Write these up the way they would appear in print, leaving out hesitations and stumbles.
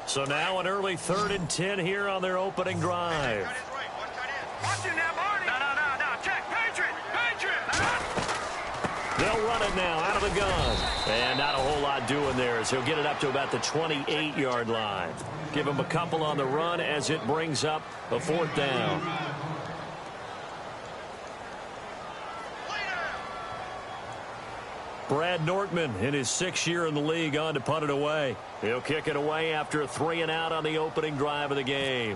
So now an early 3rd and 10 here on their opening drive. They'll run it now out of the gun. And not a whole lot doing there as he'll get it up to about the 28-yard line. Give him a couple on the run as it brings up a 4th down. Brad Nortman in his 6th year in the league on to punt it away. He'll kick it away after a 3 and out on the opening drive of the game.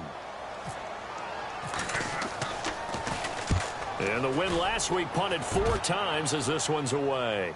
And the win last week punted 4 times as this one's away.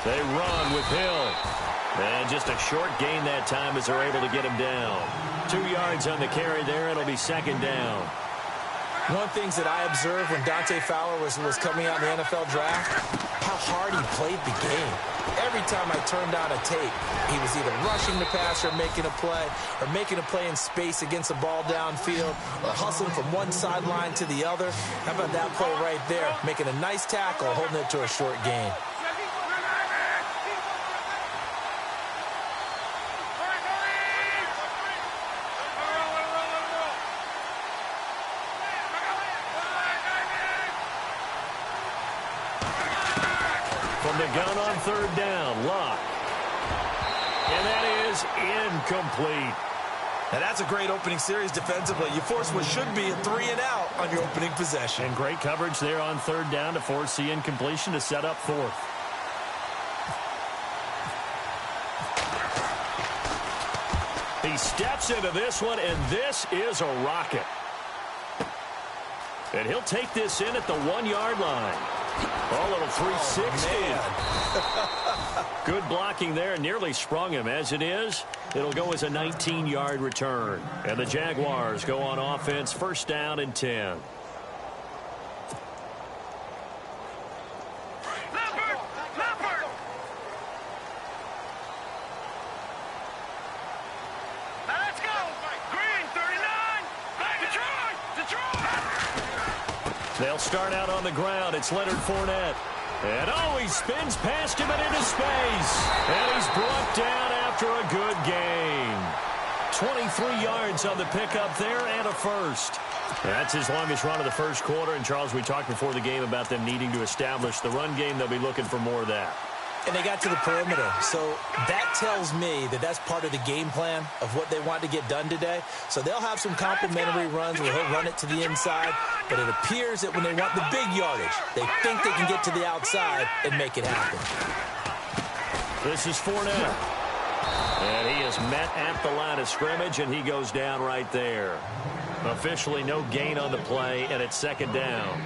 They run with Hill. And just a short gain that time as they're able to get him down. 2 yards on the carry there. It'll be 2nd down. One of the things that I observed when Dante Fowler was coming out in the NFL draft, how hard he played the game. Every time I turned on a tape, he was either rushing the passer, making a play, or making a play in space against the ball downfield, or hustling from one sideline to the other. How about that play right there? Making a nice tackle, holding it to a short gain. The gun on 3rd down. Lock. And that is incomplete. Now that's a great opening series defensively. You force what should be a 3 and out on your opening possession. And great coverage there on 3rd down to force the incompletion to set up 4th. He steps into this one, and this is a rocket. And he'll take this in at the 1-yard line. Oh, little 360. Oh, good blocking there. Nearly sprung him. As it is, it'll go as a 19-yard return. And the Jaguars go on offense, 1st down and 10. They'll start out on the ground. It's Leonard Fournette. And, oh, he spins past him and into space. And he's brought down after a good gain. 23 yards on the pickup there and a first. That's his longest run of the first quarter. And, Charles, we talked before the game about them needing to establish the run game. They'll be looking for more of that. And they got to the perimeter. So that tells me that that's part of the game plan of what they want to get done today. So they'll have some complimentary runs where he'll run it to the inside. But it appears that when they want the big yardage, they think they can get to the outside and make it happen. This is Fournette. And he is met at the line of scrimmage, and he goes down right there. Officially no gain on the play, and it's 2nd down.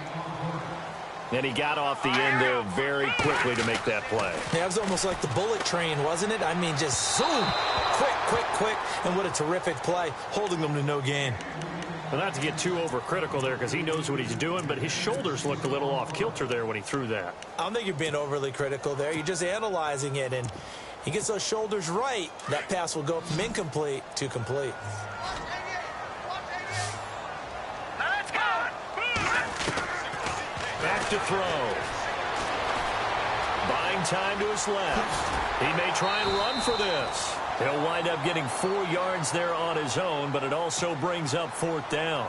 And he got off the end there very quickly to make that play. Yeah, it was almost like the bullet train, wasn't it? I mean, just zoom. Quick. And what a terrific play, holding them to no gain. Well, not to get too overcritical there because he knows what he's doing, but his shoulders looked a little off kilter there when he threw that. I don't think you're being overly critical there. You're just analyzing it, and he gets those shoulders right. That pass will go from incomplete to complete. Back to throw. Buying time to his left. He may try and run for this. He'll wind up getting 4 yards there on his own, but it also brings up 4th down.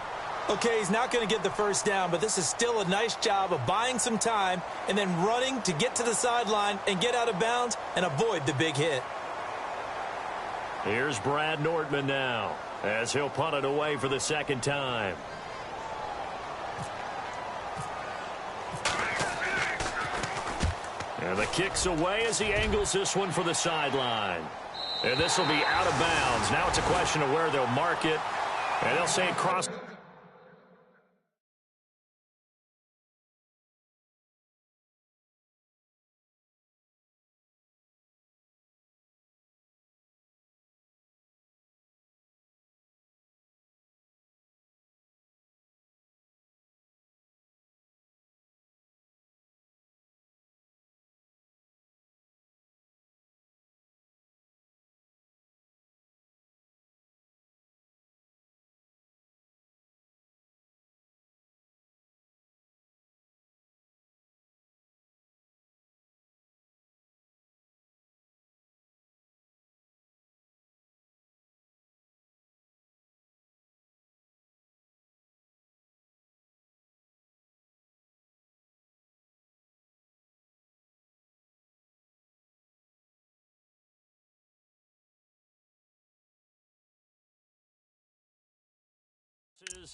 Okay, he's not going to get the first down, but this is still a nice job of buying some time and then running to get to the sideline and get out of bounds and avoid the big hit. Here's Brad Nortman now as he'll punt it away for the 2nd time. And the kick's away as he angles this one for the sideline. And this will be out of bounds. Now it's a question of where they'll mark it. And they'll say it crossed.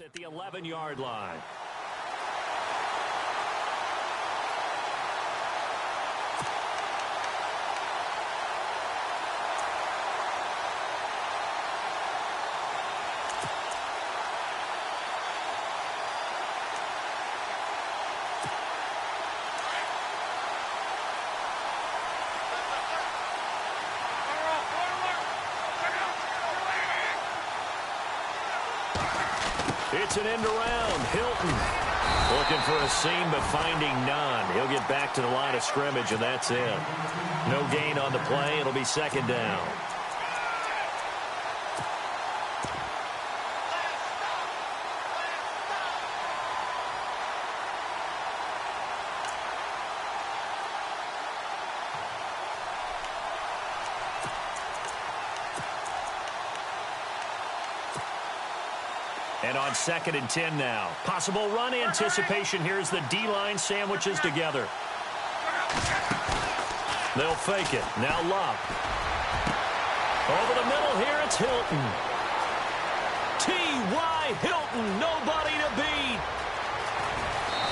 At the 11-yard line. It's an end around. Hilton looking for a seam, but finding none. He'll get back to the line of scrimmage, and that's it. No gain on the play. It'll be second down. And on 2nd and 10 now. Possible run anticipation. Here's the D-line sandwiches together. They'll fake it. Now Love. Over the middle here, it's Hilton. T.Y. Hilton, nobody to beat.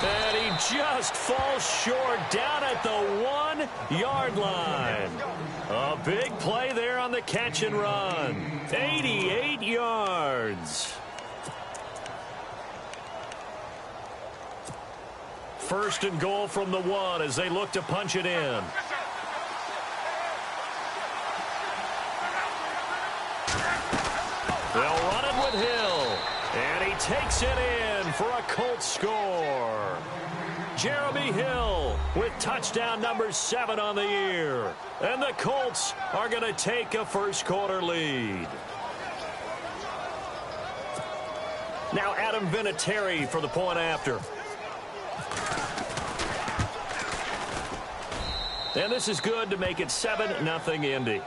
And he just falls short down at the 1-yard line. A big play there on the catch and run. 88 yards. First and goal from the 1 as they look to punch it in. They'll run it with Hill. And he takes it in for a Colts score. Jeremy Hill with touchdown number 7 on the year. And the Colts are going to take a first-quarter lead. Now Adam Vinatieri for the point after. And this is good to make it 7-0 Indy.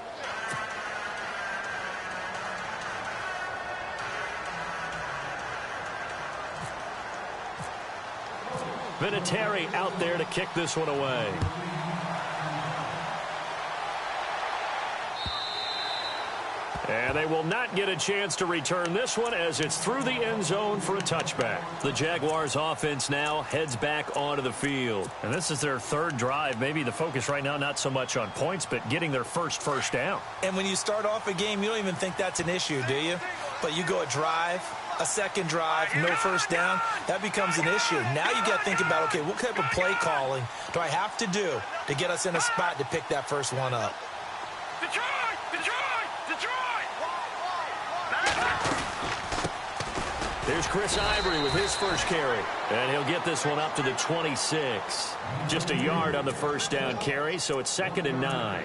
Vinatieri out there to kick this one away. And they will not get a chance to return this one as it's through the end zone for a touchback. The Jaguars offense now heads back onto the field. And this is their 3rd drive. Maybe the focus right now not so much on points, but getting their first down. And when you start off a game, you don't even think that's an issue, do you? But you go a drive, a second drive, no first down, that becomes an issue. Now you got to think about, okay, what type of play calling do I have to do to get us in a spot to pick that first one up? There's Chris Ivory with his first carry. And he'll get this one up to the 26. Just a yard on the first down carry, so it's 2nd and 9.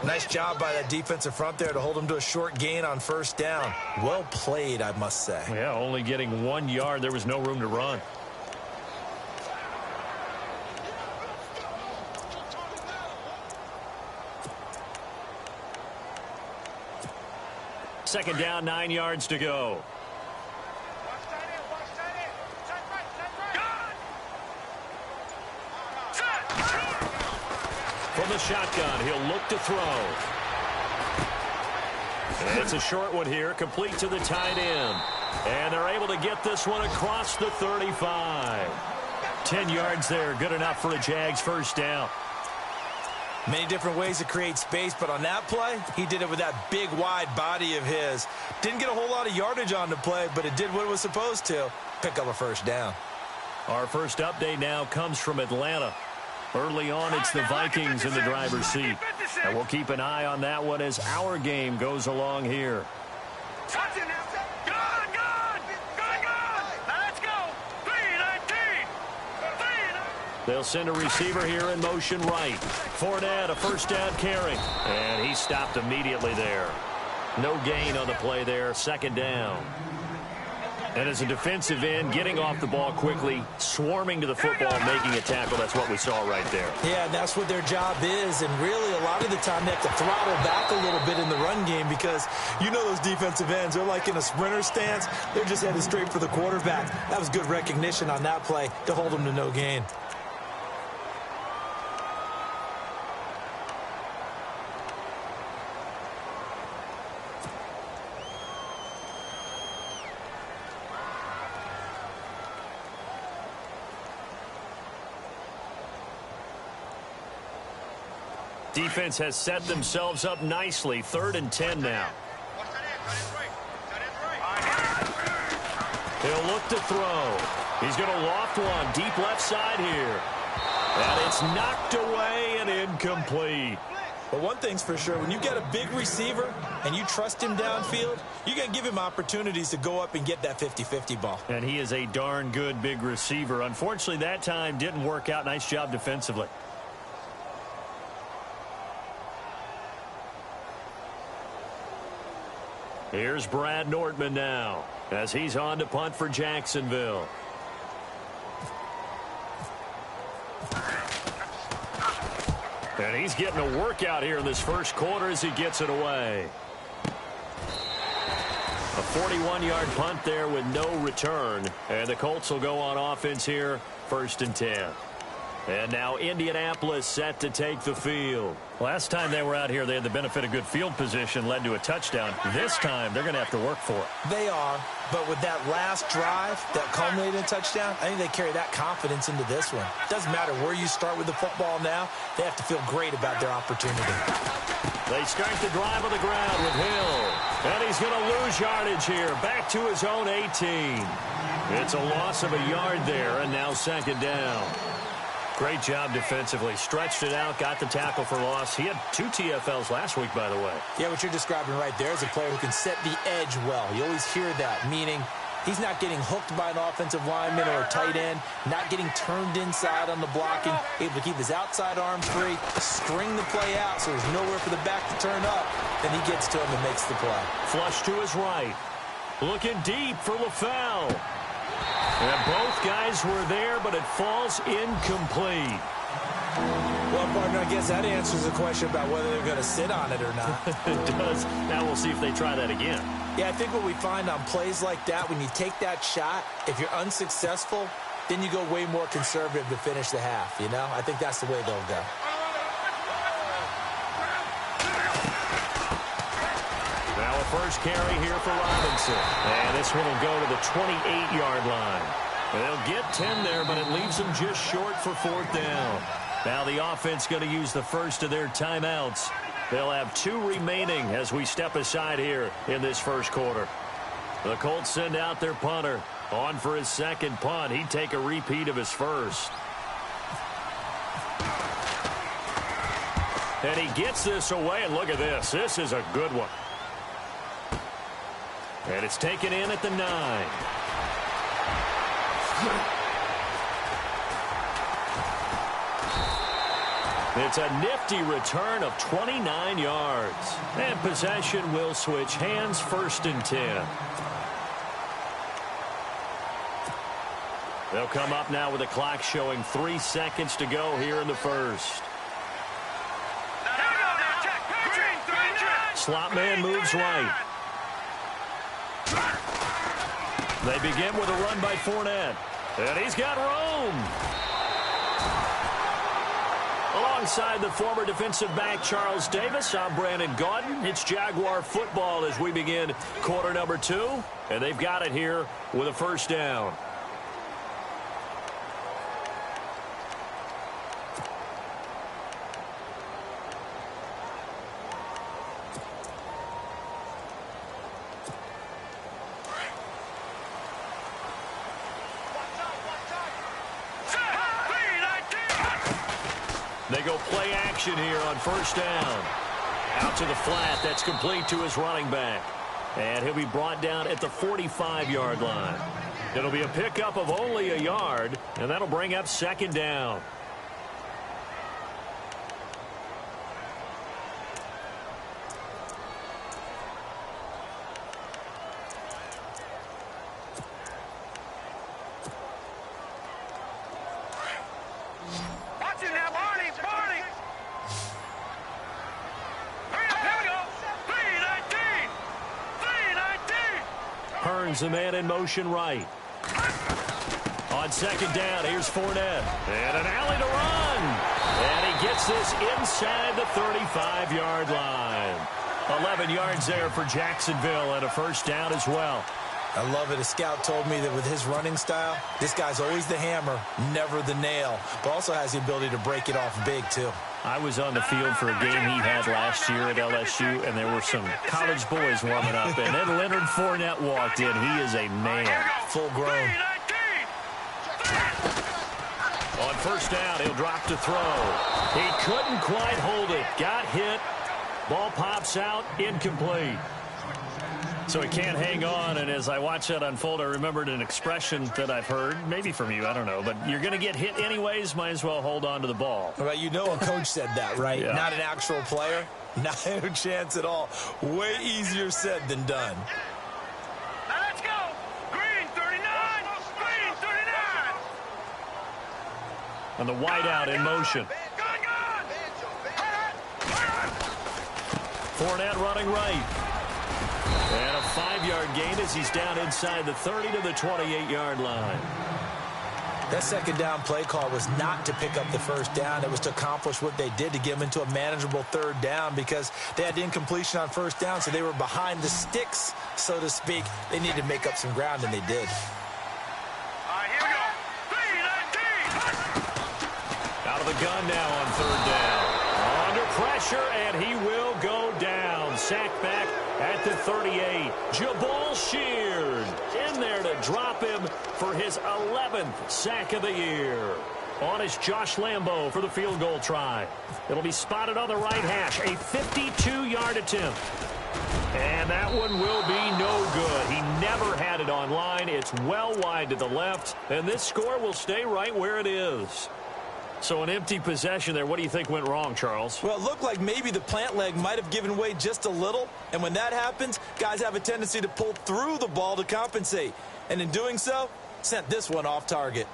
Nice job by that defensive front there to hold him to a short gain on first down. Well played, I must say. Yeah, only getting 1 yard. There was no room to run. Second down, 9 yards to go. From the shotgun, he'll look to throw. And it's a short one here, complete to the tight end. And they're able to get this one across the 35. 10 yards there, good enough for a Jags first down. Many different ways to create space, but on that play, he did it with that big, wide body of his. Didn't get a whole lot of yardage on the play, but it did what it was supposed to. Pick up a first down. Our first update now comes from Atlanta. Early on, it's the Vikings in the driver's seat. And we'll keep an eye on that one as our game goes along here. They'll send a receiver here in motion right. Fournette, a first down carry. And he stopped immediately there. No gain on the play there, second down. And as a defensive end, getting off the ball quickly, swarming to the football, making a tackle, that's what we saw right there. Yeah, and that's what their job is. And really, a lot of the time, they have to throttle back a little bit in the run game because you know those defensive ends, they're like in a sprinter stance. They're just headed straight for the quarterback. That was good recognition on that play to hold them to no gain. Defense has set themselves up nicely. 3rd and 10 now. He'll look to throw. He's going to loft one deep left side here. And it's knocked away and incomplete. But one thing's for sure, when you get a big receiver and you trust him downfield, you're going to give him opportunities to go up and get that 50-50 ball. And he is a darn good big receiver. Unfortunately, that time didn't work out. Nice job defensively. Here's Brad Nordman now as he's on to punt for Jacksonville. And he's getting a workout here in this first quarter as he gets it away. A 41-yard punt there with no return. And the Colts will go on offense here, 1st and 10. And now Indianapolis set to take the field. Last time they were out here, they had the benefit of good field position, led to a touchdown. This time, they're going to have to work for it. They are, but with that last drive that culminated in a touchdown, I think they carry that confidence into this one. Doesn't matter where you start with the football now, they have to feel great about their opportunity. They start the drive on the ground with Hill. And he's going to lose yardage here, back to his own 18. It's a loss of a yard there, and now 2nd down. Great job defensively. Stretched it out, got the tackle for loss. He had 2 TFLs last week, by the way. Yeah, what you're describing right there is a player who can set the edge well. You always hear that, meaning he's not getting hooked by an offensive lineman or a tight end, not getting turned inside on the blocking, able to keep his outside arms free, string the play out so there's nowhere for the back to turn up. Then he gets to him and makes the play. Flush to his right. Looking deep for LaFell. And both guys were there, but it falls incomplete. Well, partner, I guess that answers the question about whether they're going to sit on it or not. It does. Now we'll see if they try that again. Yeah, I think what we find on plays like that, when you take that shot, if you're unsuccessful, then you go way more conservative to finish the half, you know? I think that's the way they'll go. Now a first carry here for Robinson. And this one will go to the 28-yard line. They'll get 10 there, but it leaves them just short for 4th down. Now the offense going to use the first of their timeouts. They'll have 2 remaining as we step aside here in this first quarter. The Colts send out their punter. On for his 2nd punt. He'd take a repeat of his first. And he gets this away, and look at this. This is a good one. And it's taken in at the 9. It's a nifty return of 29 yards. And possession will switch hands, 1st and 10. They'll come up now with the clock showing 3 seconds to go here in the first. Slot man moves right. They begin with a run by Fournette. And he's got room. Alongside the former defensive back Charles Davis, I'm Brandon Gaudin. It's Jaguar football as we begin quarter number 2. And they've got it here with a 1st down. They go play action here on first down. Out to the flat. That's complete to his running back. And he'll be brought down at the 45-yard line. It'll be a pickup of only a yard, and that'll bring up second down. The man in motion right. On second down, here's Fournette. And an alley to run. And he gets this inside the 35-yard line. 11 yards there for Jacksonville and a first down as well. I love it. A scout told me that with his running style, this guy's always the hammer, never the nail, but also has the ability to break it off big, too. I was on the field for a game he had last year at LSU, and there were some college boys warming up, and then Leonard Fournette walked in. He is a man. Full grown. On first down, he'll drop to throw. He couldn't quite hold it. Got hit. Ball pops out. Incomplete. So he can't hang on, and as I watched that unfold, I remembered an expression that I've heard, maybe from you, I don't know, but you're going to get hit anyways, might as well hold on to the ball. Well, you know a coach said that, right? Yeah. Not an actual player. Not a chance at all. Way easier said than done. Now let's go. Green 39. Green 39. And the wideout in motion. Fournette running right. And a 5-yard gain as he's down inside the 30 to the 28-yard line. That second down play call was not to pick up the first down. It was to accomplish what they did to get them into a manageable third down because they had incompletion on first down, so they were behind the sticks, so to speak. They needed to make up some ground, and they did. All right, here we go. 3-19. Out of the gun now on third down. Under pressure, and he will go down. Sacked back at the 38. Jabal Sheard in there to drop him for his 11th sack of the year. On is Josh Lambo for the field goal try. It'll be spotted on the right hash. A 52-yard attempt. And that one will be no good. He never had it on line. It's well wide to the left. And this score will stay right where it is. So an empty possession there. What do you think went wrong, Charles? Well, it looked like maybe the plant leg might have given way just a little. And when that happens, guys have a tendency to pull through the ball to compensate. And in doing so, sent this one off target.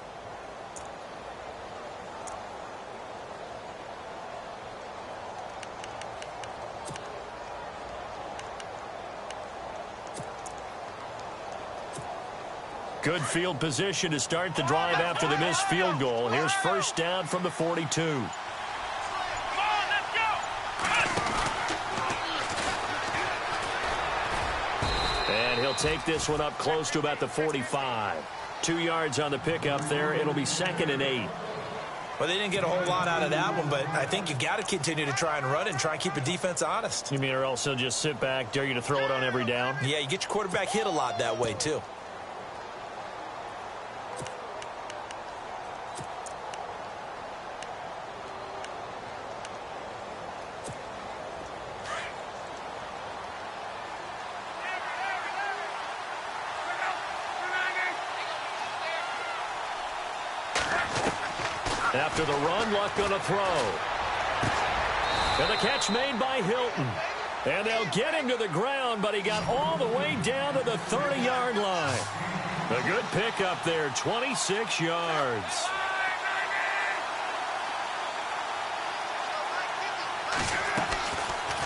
Good field position to start the drive after the missed field goal. Here's first down from the 42. Come on, let's go. And he'll take this one up close to about the 45. 2 yards on the pickup there. It'll be 2nd and 8. Well, they didn't get a whole lot out of that one, but I think you got to continue to try and run and try and keep the defense honest. You mean or else he'll just sit back, dare you to throw it on every down? Yeah, you get your quarterback hit a lot that way, too. After the run, Luck going to throw. And the catch made by Hilton. And they'll get him to the ground, but he got all the way down to the 30-yard line. A good pickup there, 26 yards.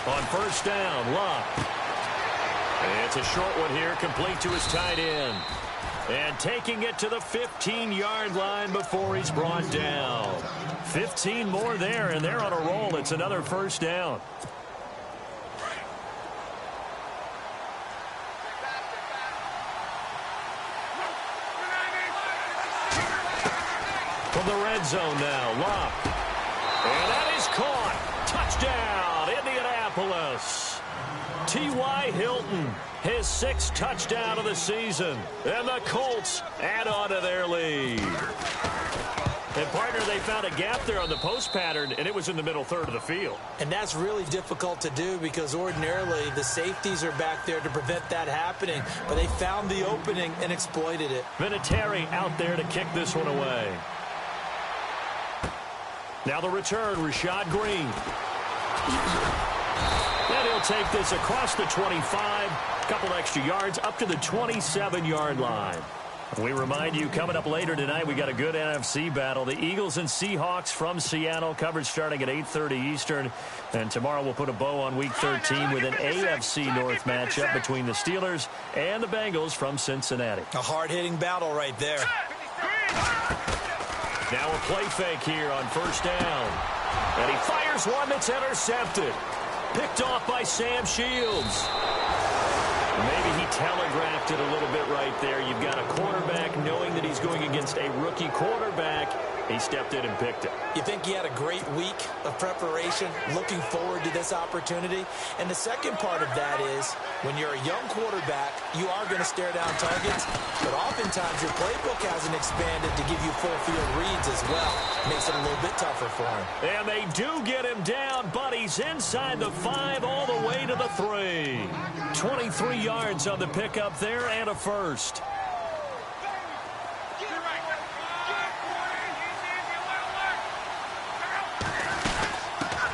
On first down, Luck. It's a short one here, complete to his tight end. And taking it to the 15-yard line before he's brought down. 15 more there, and they're on a roll. It's another first down. From the red zone now, Luck. And that is caught. Touchdown, Indianapolis. T.Y. Hilton, his 6th touchdown of the season. And the Colts add on to their lead. And, partner, they found a gap there on the post pattern, and it was in the middle third of the field. And that's really difficult to do because ordinarily the safeties are back there to prevent that happening. But they found the opening and exploited it. Vinatieri out there to kick this one away. Now the return, Rashad Green. And he'll take this across the 25. A couple extra yards up to the 27-yard line. We remind you, coming up later tonight, we got a good NFC battle. The Eagles and Seahawks from Seattle, coverage starting at 8:30 Eastern. And tomorrow we'll put a bow on Week 13 with an AFC North matchup between the Steelers and the Bengals from Cincinnati. A hard-hitting battle right there. Now a play fake here on first down. And he fires one that's intercepted. Picked off by Sam Shields. Maybe he telegraphed it a little bit right there. You've got a quarterback knowing that he's going against a rookie quarterback. He stepped in and picked it. You think he had a great week of preparation, looking forward to this opportunity? And the second part of that is, when you're a young quarterback, you are going to stare down targets, but oftentimes your playbook hasn't expanded to give you full field reads as well. Makes it a little bit tougher for him. And they do get him down, but he's inside the 5 all the way to the 3. 23 yards on the pickup there and a first.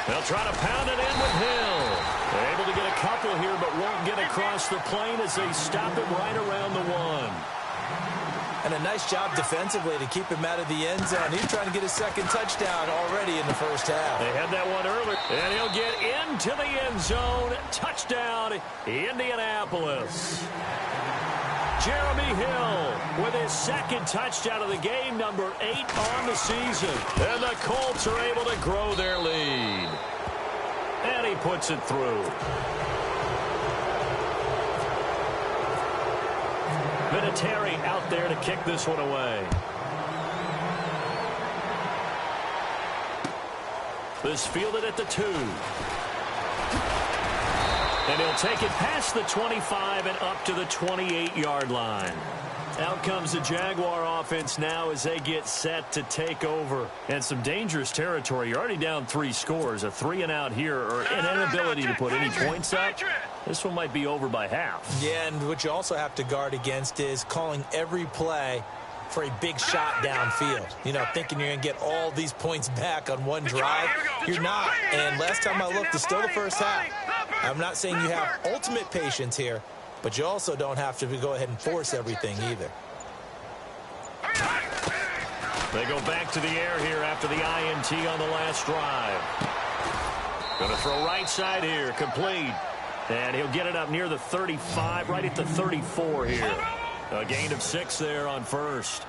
They'll try to pound it in with Hill. They're able to get a couple here, but won't get across the plane as they stop him right around the 1. And a nice job defensively to keep him out of the end zone. He's trying to get his second touchdown already in the first half. They had that one early, and he'll get into the end zone. Touchdown, Indianapolis. Jeremy Hill with his second touchdown of the game, number 8 on the season. And the Colts are able to grow their lead. And he puts it through. Vinatieri out there to kick this one away. This fielded at the 2. And he'll take it past the 25 and up to the 28-yard line. Out comes the Jaguar offense now as they get set to take over. And some dangerous territory. You're already down 3 scores. A 3-and-out here, or an inability to put any points up. This one might be over by half. Yeah, and what you also have to guard against is calling every play for a big shot downfield. You know, thinking you're going to get all these points back on one drive. You're not. And last time I looked, it's still the first half. I'm not saying you have ultimate patience here, but you also don't have to go ahead and force everything either. They go back to the air here after the INT on the last drive. Going to throw right side here, complete. And he'll get it up near the 35, right at the 34 here. A gain of 6 there on first.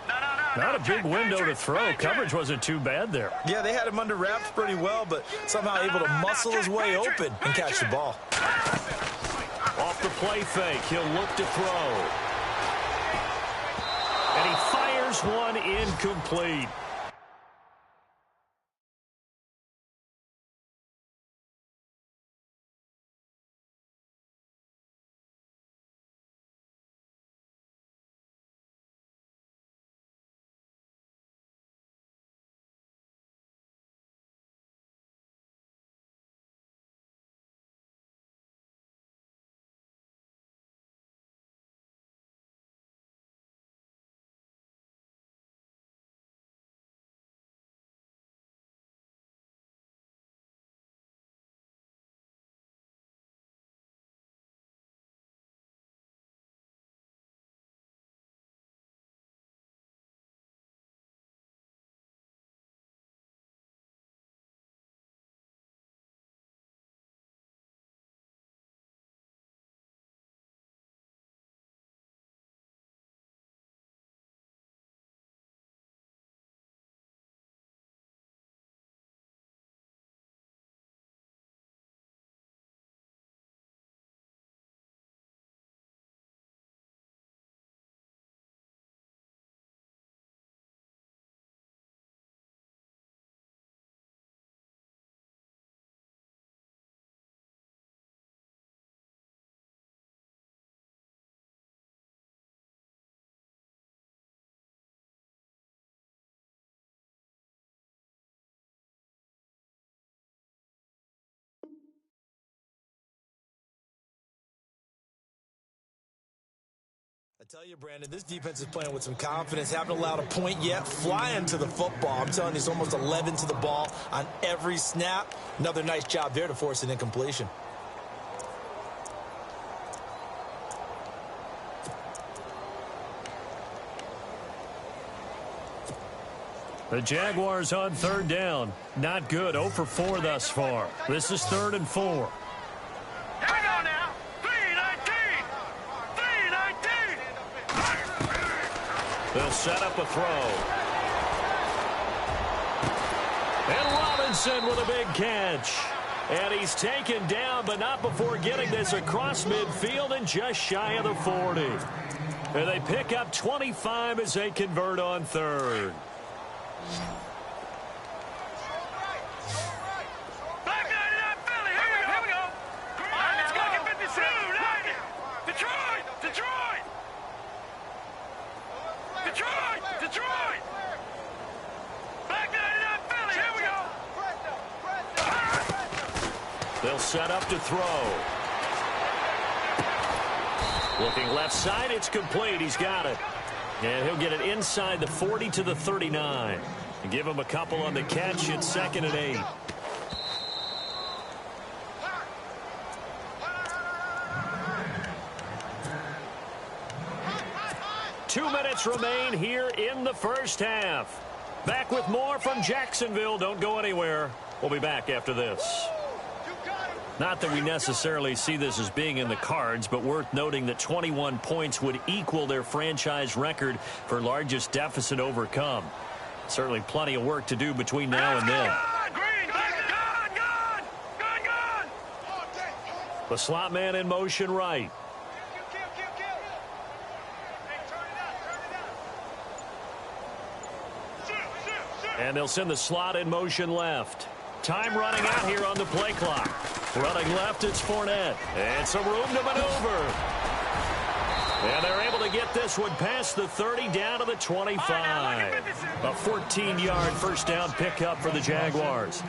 Not a big window to throw. Coverage wasn't too bad there. Yeah, they had him under wraps pretty well, but somehow able to muscle his way open and catch the ball. Off the play fake, he'll look to throw. And he fires one incomplete. Tell you, Brandon, this defense is playing with some confidence. Haven't allowed a point yet. Flying to the football. I'm telling you, it's almost 11 to the ball on every snap. Another nice job there to force an incompletion. The Jaguars on third down. Not good. 0 for 4 thus far. This is 3rd and 4. Here we go now. 3-19. 3-19. They'll set up a throw. And Robinson with a big catch. And he's taken down, but not before getting this across midfield and just shy of the 40. And they pick up 25 as they convert on 3rd. Back 99 Philly. Here we go. All right, let's go. Get 56. Detroit. Back 99 Philly. Here we go. They'll set up to throw. Looking left side, it's complete. He's got it. And he'll get it inside the 40 to the 39. And give him a couple on the catch. It's 2nd and 8. Two minutes remain here in the first half. Back with more from Jacksonville. Don't go anywhere. We'll be back after this. Not that we necessarily see this as being in the cards, but worth noting that 21 points would equal their franchise record for largest deficit overcome. Certainly plenty of work to do between now and then. The slot man in motion right. And they'll send the slot in motion left. Time running out here on the play clock. Running left, it's Fournette. And some room to maneuver. And they're able to get this one past the 30 down to the 25. A 14-yard first down pickup for the Jaguars.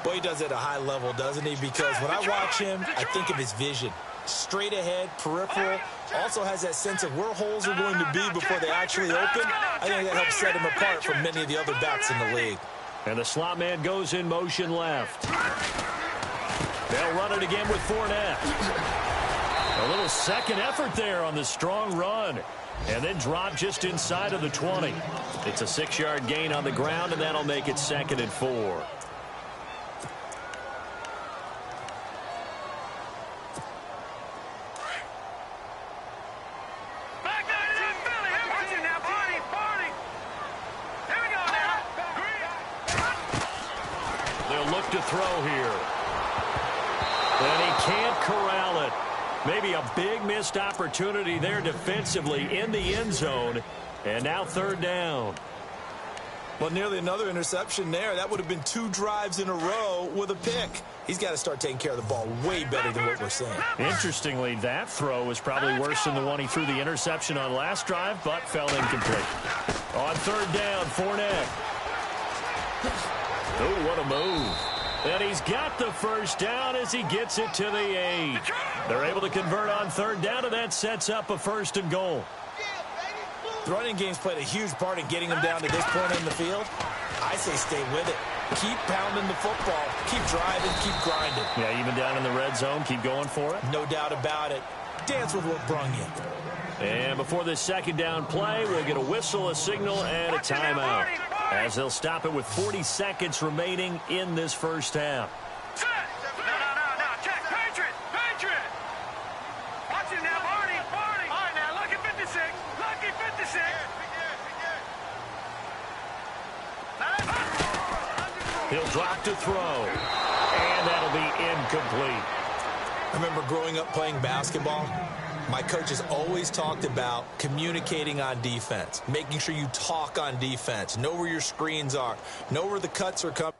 Boy, he does it at a high level, doesn't he? Because when I watch him, I think of his vision. Straight ahead, peripheral. Also has that sense of where holes are going to be before they actually open. I think that helps set him apart from many of the other backs in the league. And the slot man goes in motion left. They'll run it again with Fournette. A little second effort there on the strong run. And then drop just inside of the 20. It's a 6-yard gain on the ground, and that'll make it 2nd and 4. To throw here. And he can't corral it. Maybe a big missed opportunity there defensively in the end zone. And now 3rd down. Well, nearly another interception there. That would have been 2 drives in a row with a pick. He's got to start taking care of the ball way better than what we're seeing. Interestingly, that throw was probably worse than the one he threw the interception on last drive, but fell incomplete. On 3rd down, Fournette. Oh, what a move. And he's got the first down as he gets it to the 8. They're able to convert on 3rd down, and that sets up a 1st and goal. The running game's played a huge part in getting him down to this point in the field. I say stay with it. Keep pounding the football. Keep driving. Keep grinding. Yeah, even down in the red zone, keep going for it. No doubt about it. Dance with what brung you. And before this 2nd down play, we'll get a whistle, a signal, and a timeout, as they'll stop it with 40 seconds remaining in this first half. No, check. Patriot. Watch it now, Barney. All right, now, lucky 56. Lucky 56. He'll drop to throw, and that'll be incomplete. I remember growing up playing basketball. My coaches always talked about communicating on defense, making sure you talk on defense, know where your screens are, know where the cuts are coming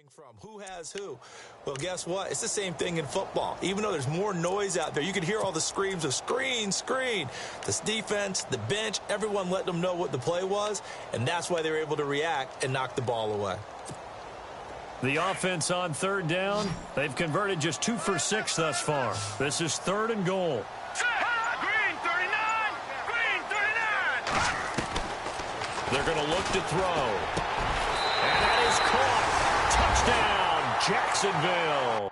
from, who has who. Well, guess what? It's the same thing in football. Even though there's more noise out there, you can hear all the screams of screen. This defense, the bench, everyone let them know what the play was, and that's why they were able to react and knock the ball away. The offense on third down, they've converted just 2 for 6 thus far. This is 3rd and goal. Green 39! Green 39! They're going to look to throw. And that is caught. Touchdown, Jacksonville.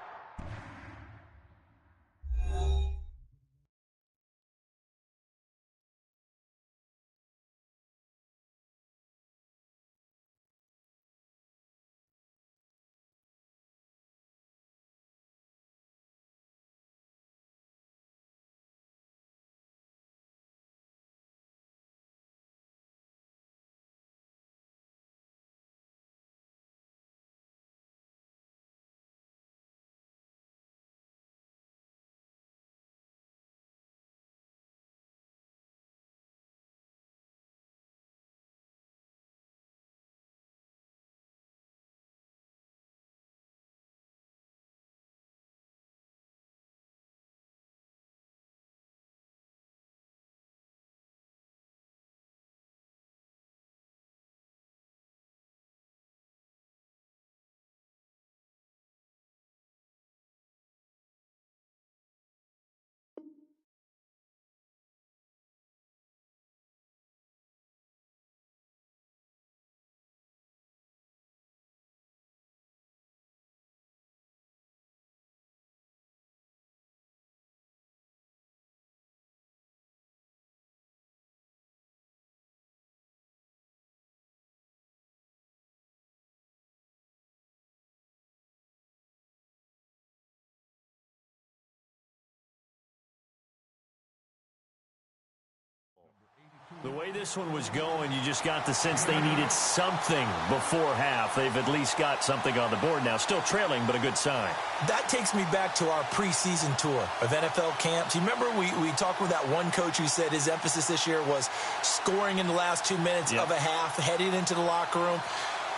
The way this one was going, you just got the sense they needed something before half. They've at least got something on the board now. Still trailing, but a good sign. That takes me back to our preseason tour of NFL camps. You remember we talked with that one coach who said his emphasis this year was scoring in the last 2 minutes of a half, heading into the locker room.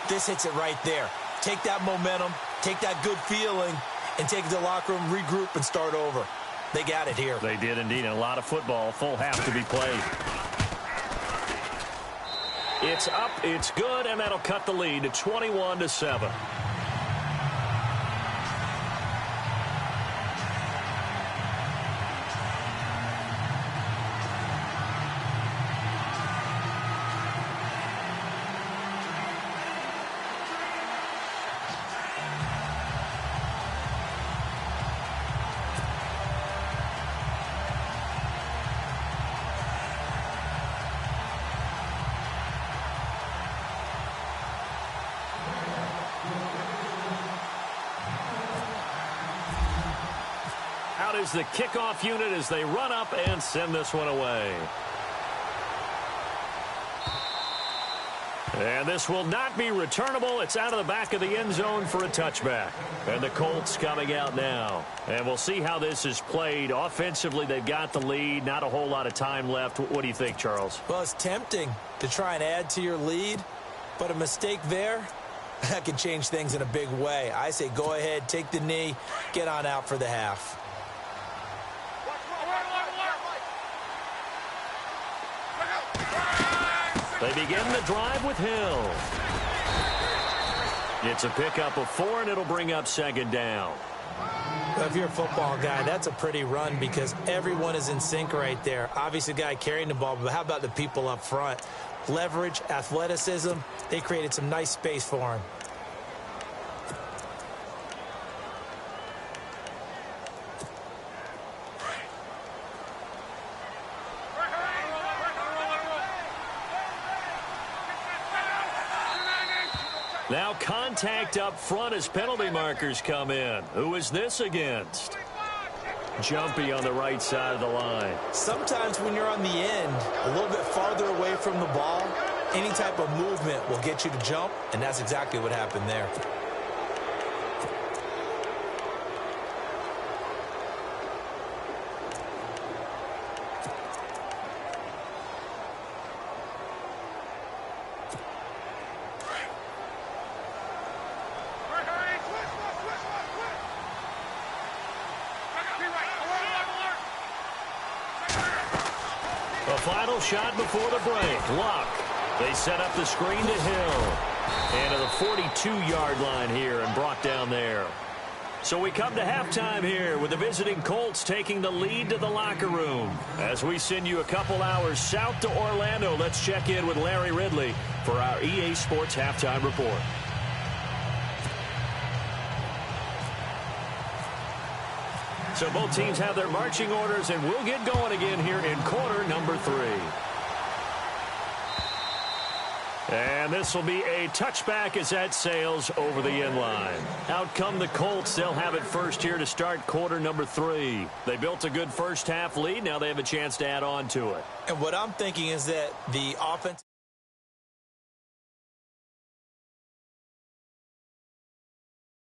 This hits it right there. Take that momentum, take that good feeling, and take it to the locker room, regroup, and start over. They got it here. They did indeed. And a lot of football, full half to be played. It's up, it's good, and that'll cut the lead to 21-7. Out is the kickoff unit as they run up and send this one away. And this will not be returnable. It's out of the back of the end zone for a touchback. And the Colts coming out now. And we'll see how this is played. Offensively, they've got the lead. Not a whole lot of time left. What do you think, Charles? Well, it's tempting to try and add to your lead, but a mistake there, that can change things in a big way. I say go ahead, take the knee, get on out for the half. They begin the drive with Hill. It's a pickup of 4, and it'll bring up 2nd down. Well, if you're a football guy, that's a pretty run because everyone is in sync right there. Obviously, the guy carrying the ball, but how about the people up front? Leverage, athleticism, they created some nice space for him. Now contact up front as penalty markers come in. Who is this against? Jumpy on the right side of the line. Sometimes when you're on the end, a little bit farther away from the ball, any type of movement will get you to jump, and that's exactly what happened there. A final shot before the break. Luck. They set up the screen to Hill. And to the 42-yard line here and brought down there. So we come to halftime here with the visiting Colts taking the lead to the locker room. As we send you a couple hours south to Orlando, let's check in with Larry Ridley for our EA Sports Halftime Report. So both teams have their marching orders, and we'll get going again here in quarter number 3. And this will be a touchback as that sails over the end line. Out come the Colts. They'll have it first here to start quarter number 3. They built a good first half lead. Now they have a chance to add on to it. And what I'm thinking is that the offense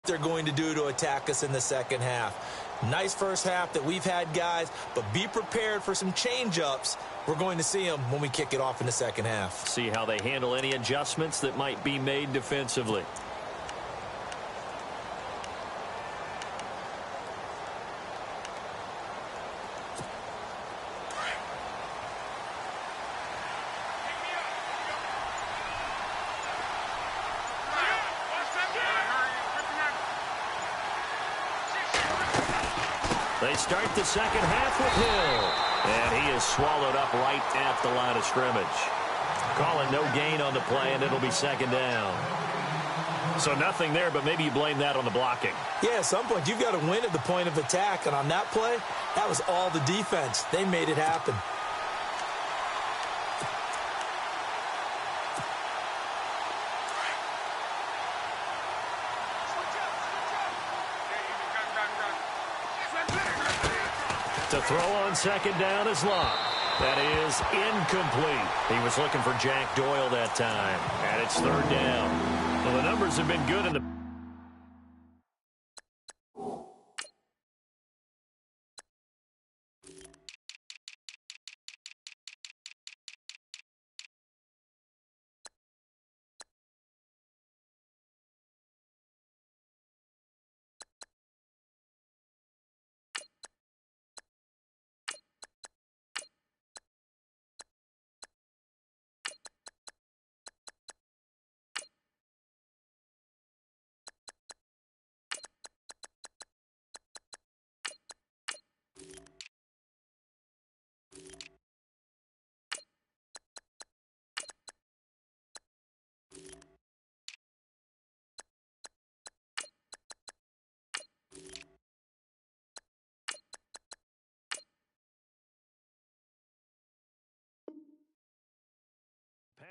they're going to do to attack us in the second half. Nice first half that we've had, guys, but be prepared for some change-ups. We're going to see them when we kick it off in the second half. See how they handle any adjustments that might be made defensively. They start the second half with Hill. And he is swallowed up right at the line of scrimmage. Calling no gain on the play, and it'll be second down. So nothing there, but maybe you blame that on the blocking. Yeah, at some point, you've got to win at the point of attack. And on that play, that was all the defense. They made it happen. To throw on second down is Locke. That is incomplete. He was looking for Jack Doyle that time. And it's third down. Well, the numbers have been good in the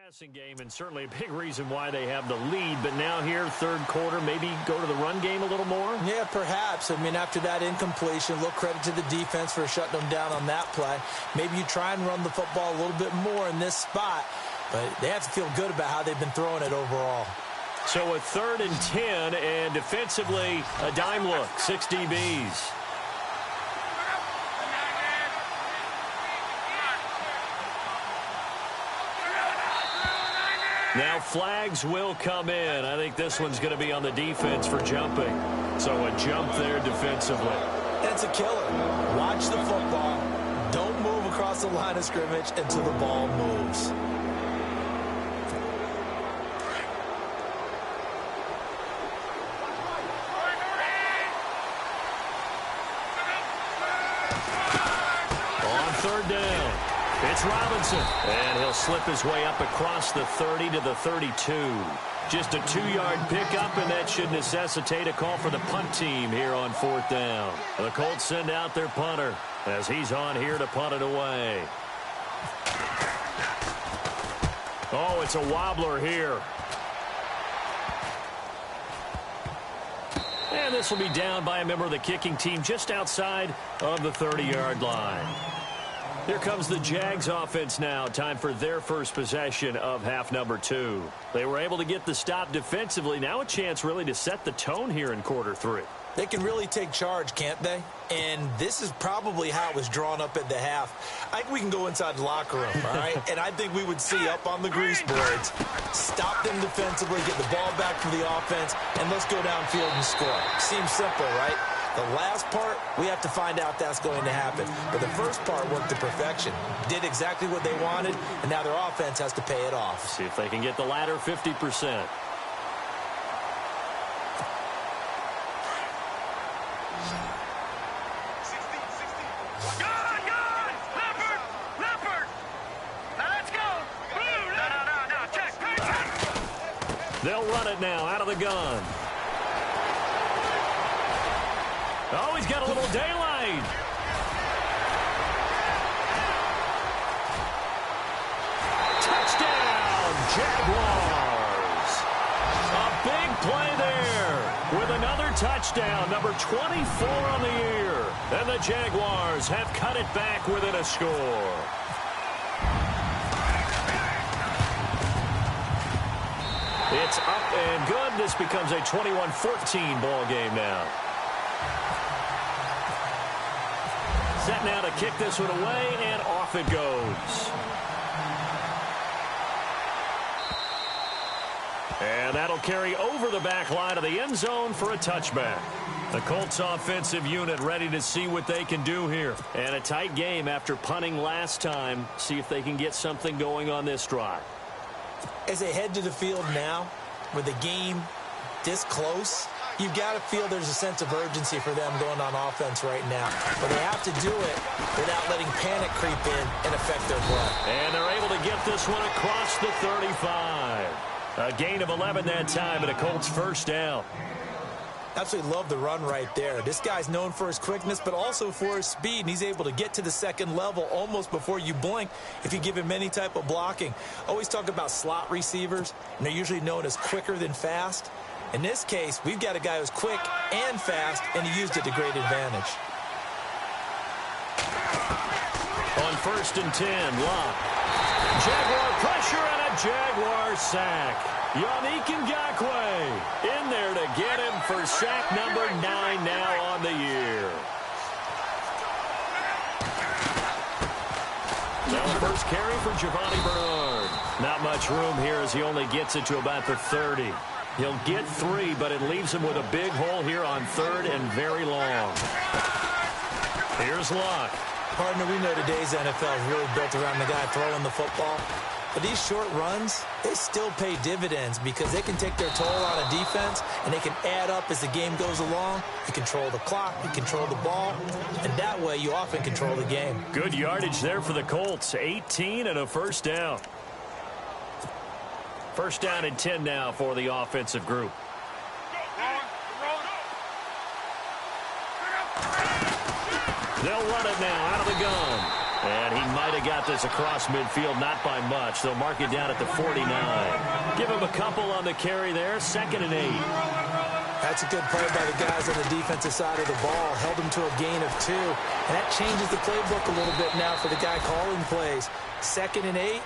passing game, and certainly a big reason why they have the lead. But now here, third quarter, maybe go to the run game a little more? Yeah, perhaps. I mean, after that incompletion, a little credit to the defense for shutting them down on that play. Maybe you try and run the football a little bit more in this spot, but they have to feel good about how they've been throwing it overall. So a 3rd and 10, and defensively, a dime look, 6 DBs. Now flags will come in. I think this one's going to be on the defense for jumping. So a jump there defensively. That's a killer. Watch the football. Don't move across the line of scrimmage until the ball moves. On third down. It's Robinson, and he'll slip his way up across the 30 to the 32. Just a 2-yard pickup, and that should necessitate a call for the punt team here on 4th down. The Colts send out their punter as he's on here to punt it away. Oh, it's a wobbler here. And this will be down by a member of the kicking team just outside of the 30-yard line. Here comes the Jags offense now. Time for their first possession of half number 2. They were able to get the stop defensively. Now a chance really to set the tone here in quarter 3. They can really take charge, can't they? And this is probably how it was drawn up at the half. I think we can go inside the locker room, all right? And I think we would see up on the grease boards, stop them defensively, get the ball back for the offense, and let's go downfield and score. Seems simple, right? The last part, we have to find out that's going to happen. But the first part worked to perfection. Did exactly what they wanted, and now their offense has to pay it off. See if they can get the latter 50%. They'll run it now out of the gun. Oh, he's got a little daylight. Touchdown, Jaguars. A big play there with another touchdown, number 24 on the year. And the Jaguars have cut it back within a score. It's up and good. This becomes a 21-14 ball game now. Set now to kick this one away, and off it goes. And that'll carry over the back line of the end zone for a touchback. The Colts offensive unit ready to see what they can do here. And a tight game after punting last time. See if they can get something going on this drive. As they head to the field now, with the game this close, you've got to feel there's a sense of urgency for them going on offense right now. But they have to do it without letting panic creep in and affect their play. And they're able to get this one across the 35. A gain of 11 that time, and a Colts first down. Absolutely love the run right there. This guy's known for his quickness, but also for his speed, and he's able to get to the second level almost before you blink if you give him any type of blocking. Always talk about slot receivers, and they're usually known as quicker than fast. In this case, we've got a guy who's quick and fast, and he used it to great advantage. On 1st and 10, Locke. Jaguar pressure and a Jaguar sack. Yannick Ngakoue in there to get him for sack number 9 now on the year. Now the first carry for Giovanni Bernard. Not much room here as he only gets it to about the 30. He'll get 3, but it leaves him with a big hole here on 3rd and very long. Here's Locke. Partner, we know today's NFL is really built around the guy throwing the football. But these short runs, they still pay dividends because they can take their toll on a defense and they can add up as the game goes along. You control the clock, you control the ball, and that way you often control the game. Good yardage there for the Colts. 18 and a first down. First down and 10 now for the offensive group. They'll run it now out of the gun. And he might have got this across midfield, not by much. They'll mark it down at the 49. Give him a couple on the carry there. 2nd and 8. That's a good play by the guys on the defensive side of the ball. Held him to a gain of 2. And that changes the playbook a little bit now for the guy calling plays. 2nd and 8.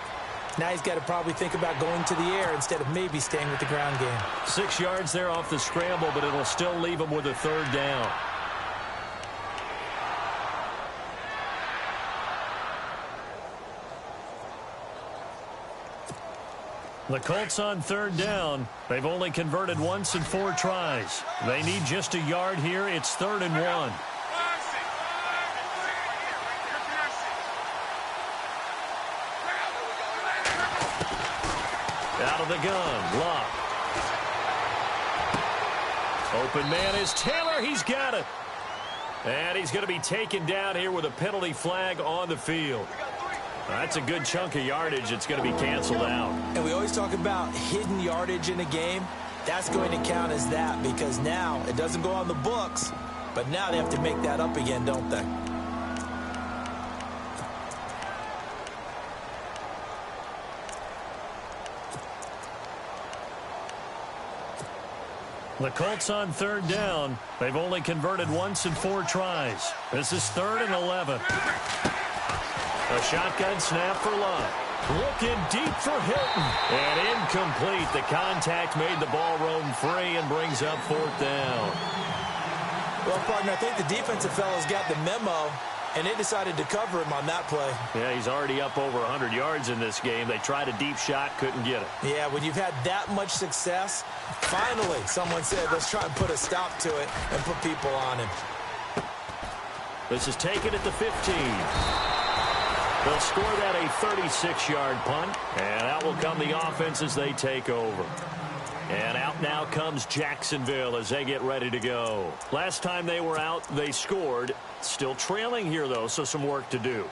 Now he's got to probably think about going to the air instead of maybe staying with the ground game. 6 yards there off the scramble, but it'll still leave him with a 3rd down. The Colts on 3rd down. They've only converted once in 4 tries. They need just a yard here. It's 3rd and 1. Out of the gun, Locke. Open man is Taylor. He's got it. And he's going to be taken down here with a penalty flag on the field. That's a good chunk of yardage. It's going to be canceled out. And we always talk about hidden yardage in a game. That's going to count as that because now it doesn't go on the books, but now they have to make that up again, don't they? The Colts on 3rd down. They've only converted once in 4 tries. This is 3rd and 11. A shotgun snap for Love. Looking deep for Hilton. And incomplete. The contact made the ball roam free and brings up 4th down. Well, partner, I think the defensive fellows got the memo, and they decided to cover him on that play. Yeah, he's already up over 100 yards in this game. They tried a deep shot, couldn't get it. Yeah, when you've had that much success, finally someone said, let's try and put a stop to it and put people on him. This is taken at the 15. They'll score that a 36-yard punt, and out will come the offense as they take over. And out now comes Jacksonville as they get ready to go. Last time they were out, they scored. Still trailing here, though, so some work to do.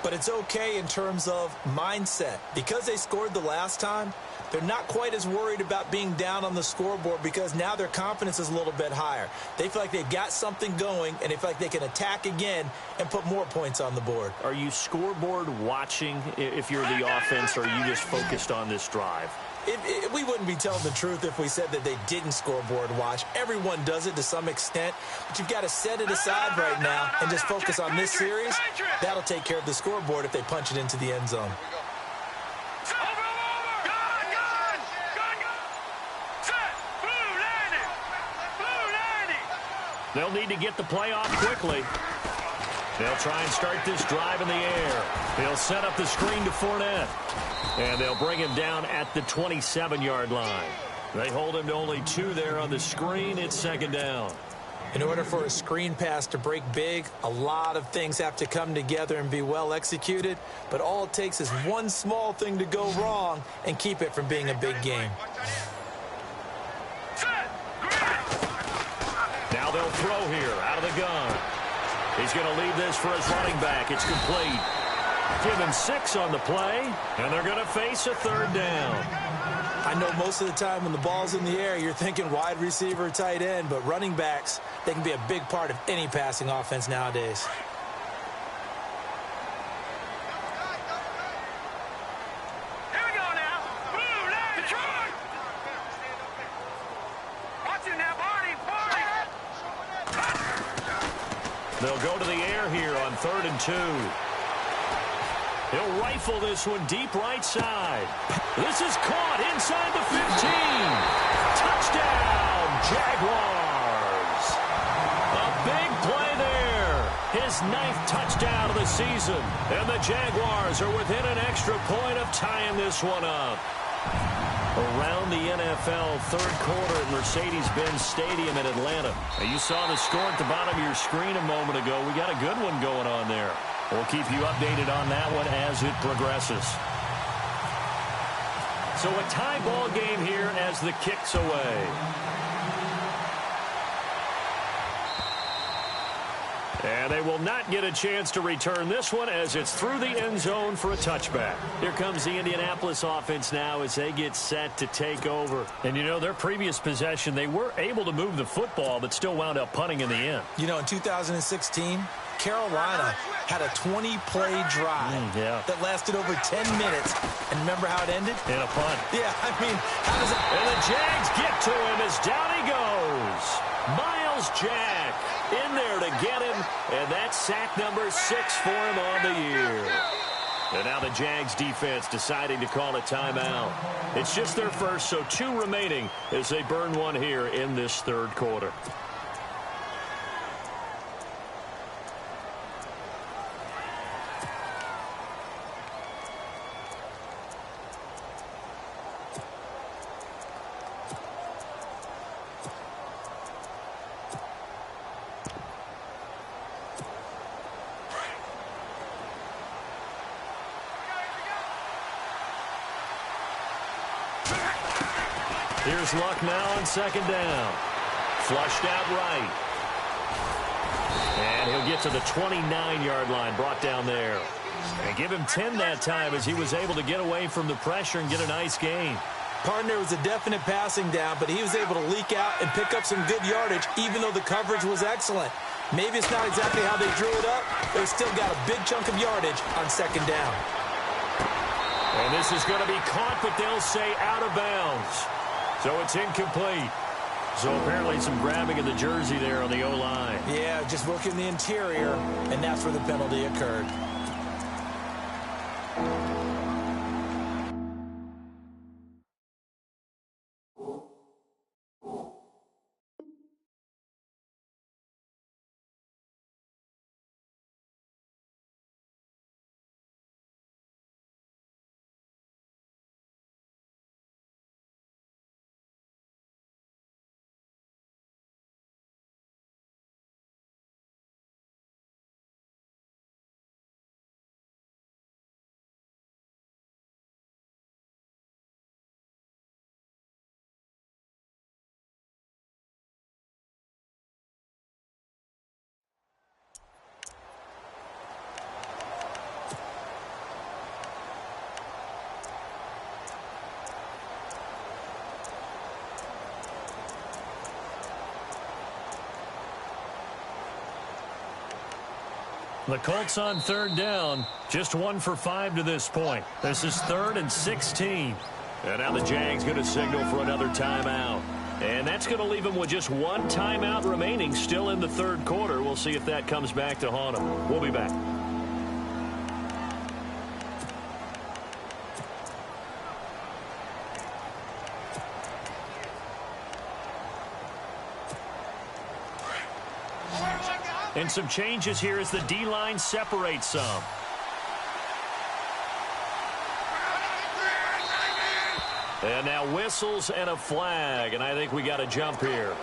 But it's okay in terms of mindset. Because they scored the last time, they're not quite as worried about being down on the scoreboard because now their confidence is a little bit higher. They feel like they've got something going, and they feel like they can attack again and put more points on the board. Are you scoreboard watching if you're the offense, or are you just focused on this drive? We wouldn't be telling the truth if we said that they didn't scoreboard watch. Everyone does it to some extent, but you've got to set it aside right now and just focus on this series. That'll take care of the scoreboard if they punch it into the end zone. They'll need to get the play off quickly. They'll try and start this drive in the air. He'll set up the screen to Fournette. And they'll bring him down at the 27-yard line. They hold him to only 2 there on the screen. It's second down. In order for a screen pass to break big, a lot of things have to come together and be well executed. But all it takes is one small thing to go wrong and keep it from being a big game. Now they'll throw here out of the gun. He's going to leave this for his running back. It's complete. Give him 6 on the play, and they're going to face a third down. I know most of the time when the ball's in the air, you're thinking wide receiver, tight end, but running backs, they can be a big part of any passing offense nowadays. Here we go now. Blue line, Detroit. Watch it now, Barney. They'll go to the air here on 3rd and 2. He'll rifle this one deep right side. This is caught inside the 15. Touchdown, Jaguars. A big play there. His 9th touchdown of the season. And the Jaguars are within an extra point of tying this one up. Around the NFL, third quarter at Mercedes-Benz Stadium in Atlanta. And you saw the score at the bottom of your screen a moment ago. We got a good one going on there. We'll keep you updated on that one as it progresses. So a tie ball game here as the kick's away. And they will not get a chance to return this one as it's through the end zone for a touchback. Here comes the Indianapolis offense now as they get set to take over. And, you know, their previous possession, they were able to move the football but still wound up punting in the end. You know, in 2016, Carolina had a 20-play drive that lasted over 10 minutes. And remember how it ended? In a punt. Yeah, I mean, how does it... And the Jags get to him as down he goes. Myles Jack in there to get him. And that's sack number 6 for him on the year. And now the Jags defense deciding to call a timeout. It's just their first, so 2 remaining as they burn one here in this third quarter. Here's Luck now on second down. Flushed out right. And he'll get to the 29-yard line, brought down there. And give him 10 that time as he was able to get away from the pressure and get a nice gain. Partner was a definite passing down, but he was able to leak out and pick up some good yardage, even though the coverage was excellent. Maybe it's not exactly how they drew it up, but they still got a big chunk of yardage on second down. And this is going to be caught, but they'll say out of bounds. So it's incomplete. So apparently some grabbing of the jersey there on the O-line. Yeah, just working the interior, and that's where the penalty occurred. The Colts on third down, just 1 for 5 to this point. This is 3rd and 16. And now the Jags going to signal for another timeout. And that's going to leave them with just 1 timeout remaining still in the third quarter. We'll see if that comes back to haunt them. We'll be back. And some changes here as the D-line separates some. And now whistles and a flag, and I think we got a jump here.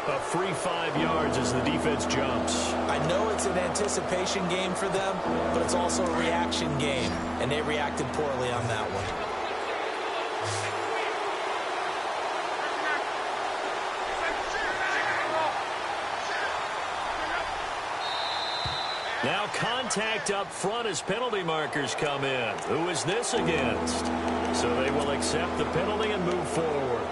A free 5 yards as the defense jumps. I know it's an anticipation game for them, but it's also a reaction game, and they reacted poorly on that one. Now contact up front as penalty markers come in. Who is this against? So they will accept the penalty and move forward.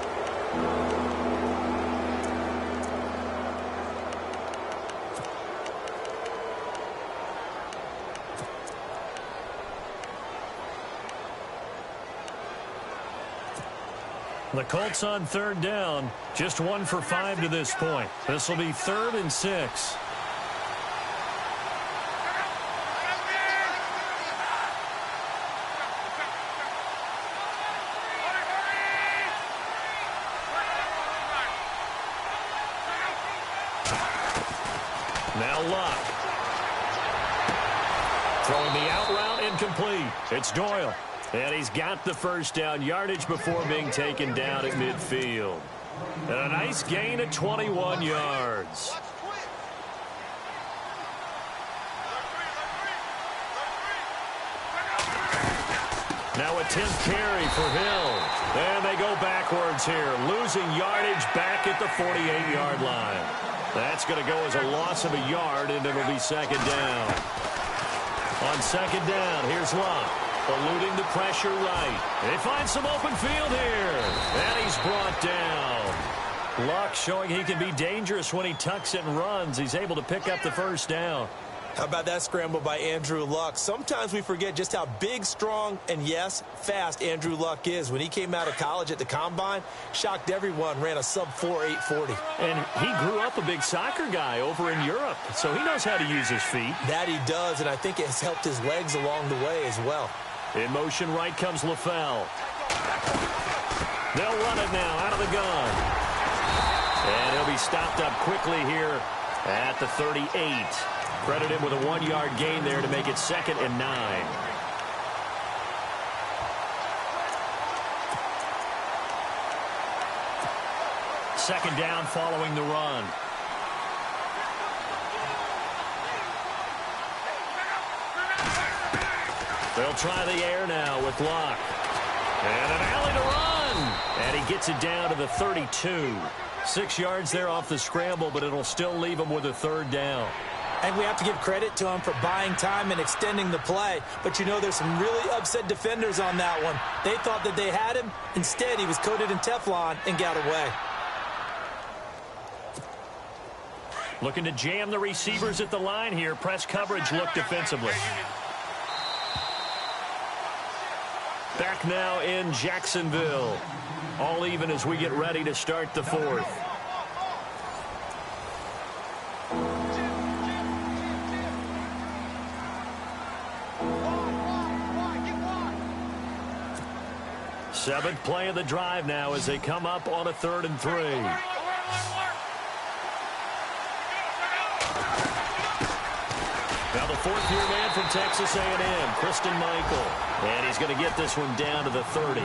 The Colts on third down, just 1 for 5 to this point. This will be 3rd and 6. Now Luck. Throwing the out route incomplete. It's Doyle. And he's got the first down yardage before being taken down at midfield. And a nice gain of 21 yards. Now a 10th carry for Hill. And they go backwards here, losing yardage back at the 48-yard line. That's going to go as a loss of a yard, and it'll be 2nd down. On 2nd down, here's Luck. Eluding the pressure right. They find some open field here. And he's brought down. Luck showing he can be dangerous when he tucks it and runs. He's able to pick up the first down. How about that scramble by Andrew Luck? Sometimes we forget just how big, strong, and yes, fast Andrew Luck is. When he came out of college at the Combine, shocked everyone, ran a sub-4 840. And he grew up a big soccer guy over in Europe, so he knows how to use his feet. That he does, and I think it has helped his legs along the way as well. In motion right comes LaFell. They'll run it now out of the gun. And he'll be stopped up quickly here at the 38. Credit him with a 1-yard gain there to make it 2nd and 9. Second down following the run. They'll try the air now with Luck. And an alley to run. And he gets it down to the 32. 6 yards there off the scramble, but it'll still leave him with a 3rd down. And we have to give credit to him for buying time and extending the play. But, you know, there's some really upset defenders on that one. They thought that they had him. Instead, he was coated in Teflon and got away. Looking to jam the receivers at the line here. Press coverage look defensively. Back now in Jacksonville. All even as we get ready to start the 4th. Seventh play of the drive now as they come up on a 3rd and 3. Now the 4th-year man from Texas A&M, Christian Michael. And he's going to get this one down to the 30.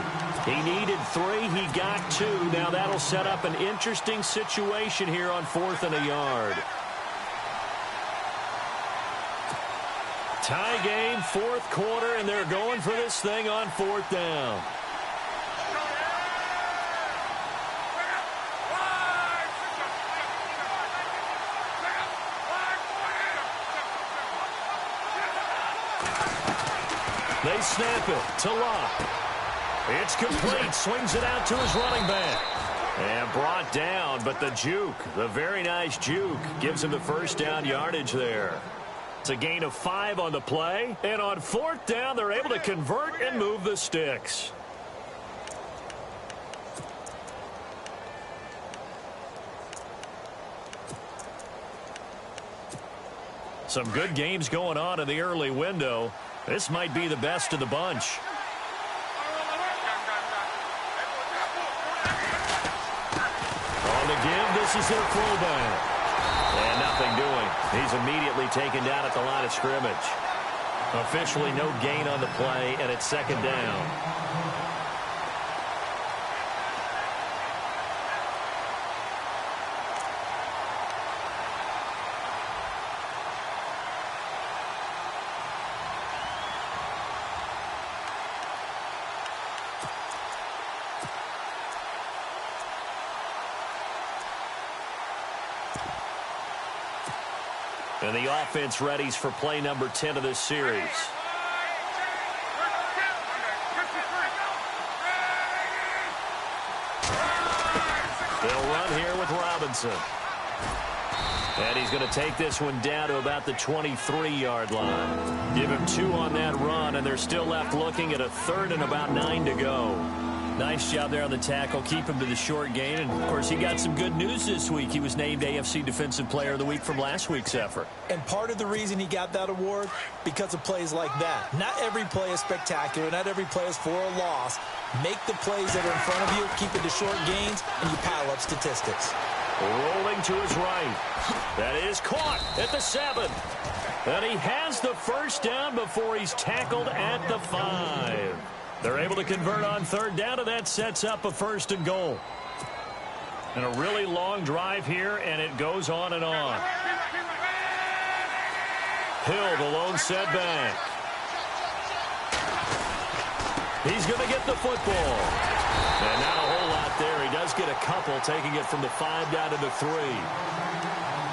He needed 3. He got 2. Now that'll set up an interesting situation here on 4th and a yard. Tie game, 4th quarter, and they're going for this thing on 4th down. They snap it to Luck. It's complete. Swings it out to his running back. And brought down, but the juke, the very nice juke, gives him the first down yardage there. It's a gain of 5 on the play. And on 4th down, they're able to convert and move the sticks. Some good games going on in the early window. This might be the best of the bunch. On the give, this is their fullback. And nothing doing. He's immediately taken down at the line of scrimmage. Officially no gain on the play, and it's 2nd down. And the offense readies for play number 10 of this series. They'll run here with Robinson. And he's going to take this one down to about the 23-yard line. Give him 2 on that run, and they're still left looking at a 3rd and about 9 to go. Nice job there on the tackle. Keep him to the short gain. And, of course, he got some good news this week. He was named AFC Defensive Player of the Week from last week's effort. And part of the reason he got that award, because of plays like that. Not every play is spectacular. Not every play is for a loss. Make the plays that are in front of you, keep it to short gains, and you pile up statistics. Rolling to his right. That is caught at the 7. And he has the 1st down before he's tackled at the 5. They're able to convert on 3rd down, and that sets up a 1st and goal. And a really long drive here, and it goes on and on. Hill, the lone setback. He's going to get the football. And not a whole lot there. He does get a couple, taking it from the 5 down to the 3.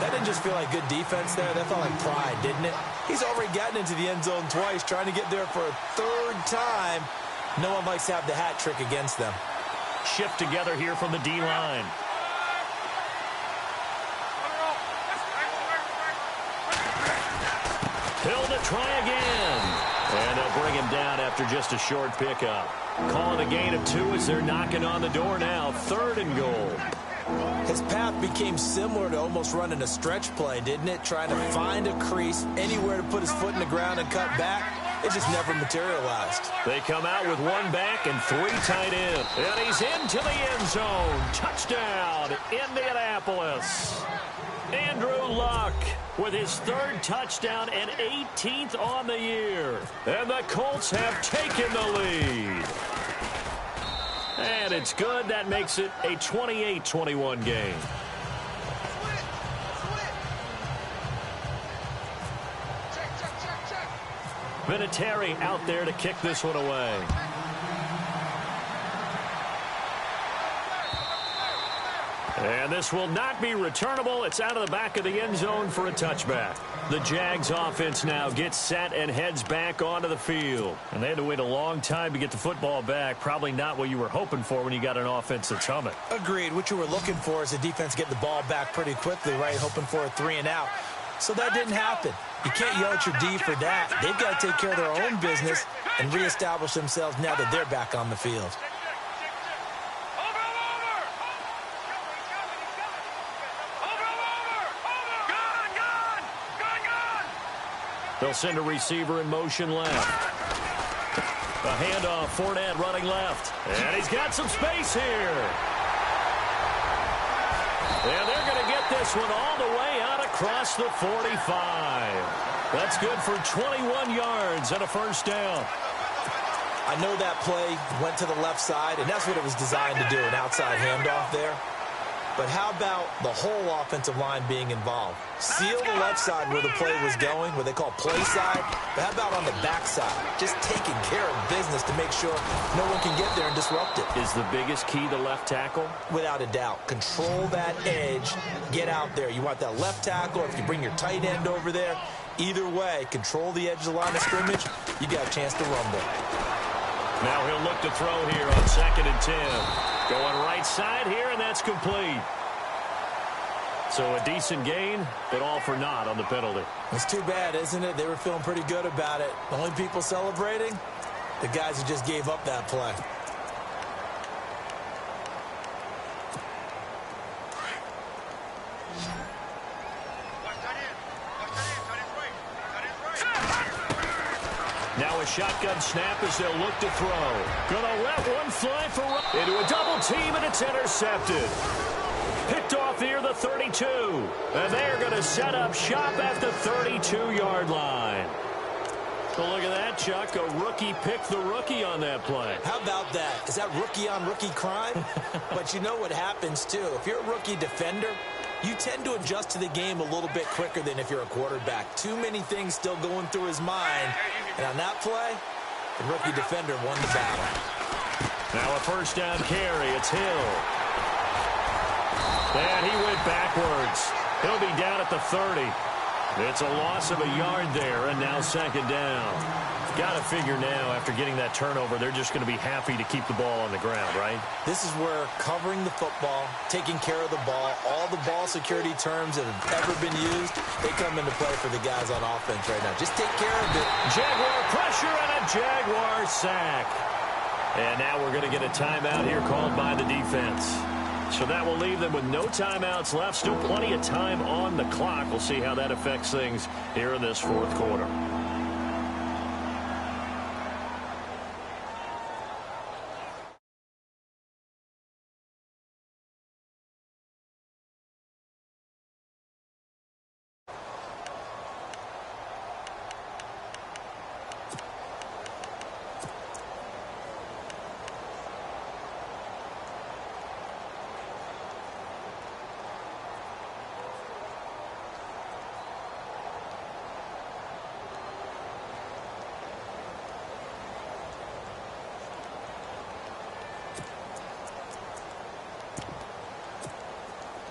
That didn't just feel like good defense there. That felt like pride, didn't it? He's already gotten into the end zone twice, trying to get there for a 3rd time. No one likes to have the hat trick against them. Shift together here from the D-line. Hill to try again. And they'll bring him down after just a short pickup. Calling a gain of 2 as they're knocking on the door now. 3rd and goal. His path became similar to almost running a stretch play, didn't it? Trying to find a crease, anywhere to put his foot in the ground and cut back. It just never materialized. They come out with 1 back and 3 tight ends. And he's into the end zone. Touchdown, Indianapolis. Andrew Luck with his 3rd touchdown and 18th on the year. And the Colts have taken the lead. And it's good. That makes it a 28-21 game. Vinatieri out there to kick this one away. And this will not be returnable. It's out of the back of the end zone for a touchback. The Jags offense now gets set and heads back onto the field. And they had to wait a long time to get the football back. Probably not what you were hoping for when you got an offense that's humming. Agreed. What you were looking for is the defense getting the ball back pretty quickly, right? Hoping for a 3 and out. So that didn't happen. You can't yell at your D for that. They've got to take care of their own business and reestablish themselves now that they're back on the field. They'll send a receiver in motion left. A handoff, Fournette running left. And he's got some space here. And they're going to get this one all the way out across the 45. That's good for 21 yards and a 1st down. I know that play went to the left side, and that's what it was designed to do, an outside handoff there. But how about the whole offensive line being involved? Seal the left side where the play was going, what they call play side. But how about on the back side? Just taking care of business to make sure no one can get there and disrupt it. Is the biggest key the left tackle? Without a doubt. Control that edge. Get out there. You want that left tackle. If you bring your tight end over there, either way, control the edge of the line of scrimmage. You got a chance to rumble. Now he'll look to throw here on 2nd and 10. Going right side here, and that's complete. So a decent gain, but all for naught on the penalty. It's too bad, isn't it? They were feeling pretty good about it. The only people celebrating, the guys who just gave up that play. Now a shotgun snap as they'll look to throw. Gonna let one fly for into a double team, and it's intercepted. Picked off near the 32. And they're going to set up shop at the 32-yard line. So look at that, Chuck. A rookie picked the rookie on that play. How about that? Is that rookie-on-rookie crime? But you know what happens, too. If you're a rookie defender, you tend to adjust to the game a little bit quicker than if you're a quarterback. Too many things still going through his mind. And on that play, the rookie defender won the battle. Now a first down carry. It's Hill. And he went backwards. He'll be down at the 30. It's a loss of a yard there, and now second down. Got to figure now, after getting that turnover, they're just going to be happy to keep the ball on the ground, right? This is where covering the football, taking care of the ball, all the ball security terms that have ever been used, they come into play for the guys on offense right now. Just take care of it. Jaguar pressure and a Jaguar sack. And now we're going to get a timeout here called by the defense. So that will leave them with no timeouts left. Still plenty of time on the clock. We'll see how that affects things here in this fourth quarter.